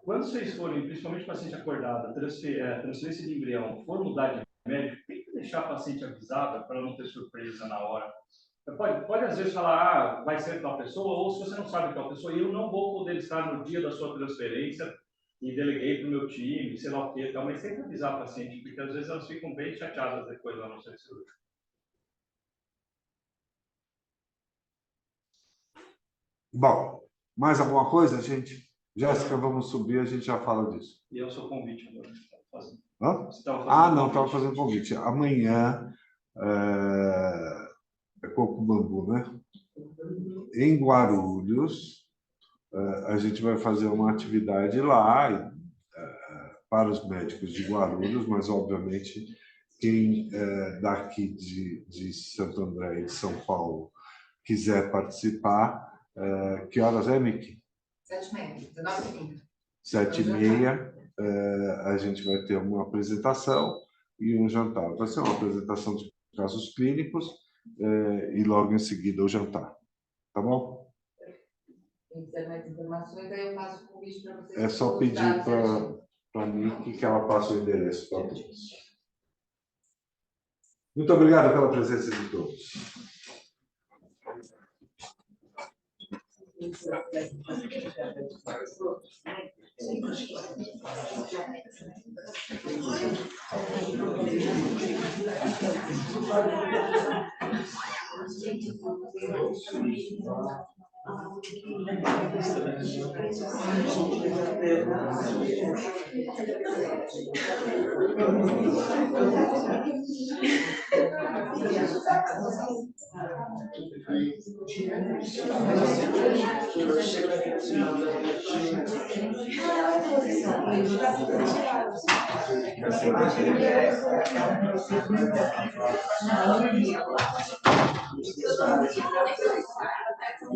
Quando vocês forem, principalmente paciente acordada, transferência de embrião, for mudar de médico, tem que deixar a paciente avisada para não ter surpresa na hora. Pode às vezes falar, vai ser tal pessoa, ou se você não sabe tal pessoa, eu não vou poder estar no dia da sua transferência e deleguei para o meu time, sei lá o quê, tal, mas tem que avisar a paciente, porque às vezes elas ficam bem chateadas depois lá no centro cirúrgico. Bom, mais alguma coisa, gente? Jéssica, vamos subir, a gente já fala disso. E é o seu convite agora. Hã? Não, estava fazendo convite. Amanhã é Coco Bambu, né? Em Guarulhos, a gente vai fazer uma atividade lá para os médicos de Guarulhos, mas, obviamente, quem daqui de Santo André e de São Paulo quiser participar, que horas é, Miki? 7h30, 19h30. 7h30, a gente vai ter uma apresentação e um jantar. Vai ser uma apresentação de casos clínicos e logo em seguida o jantar. Tá bom? Quem quiser mais informações, aí eu passo o convite para vocês. É só pedir para mim que ela passe o endereço para todos. Muito obrigado pela presença de todos.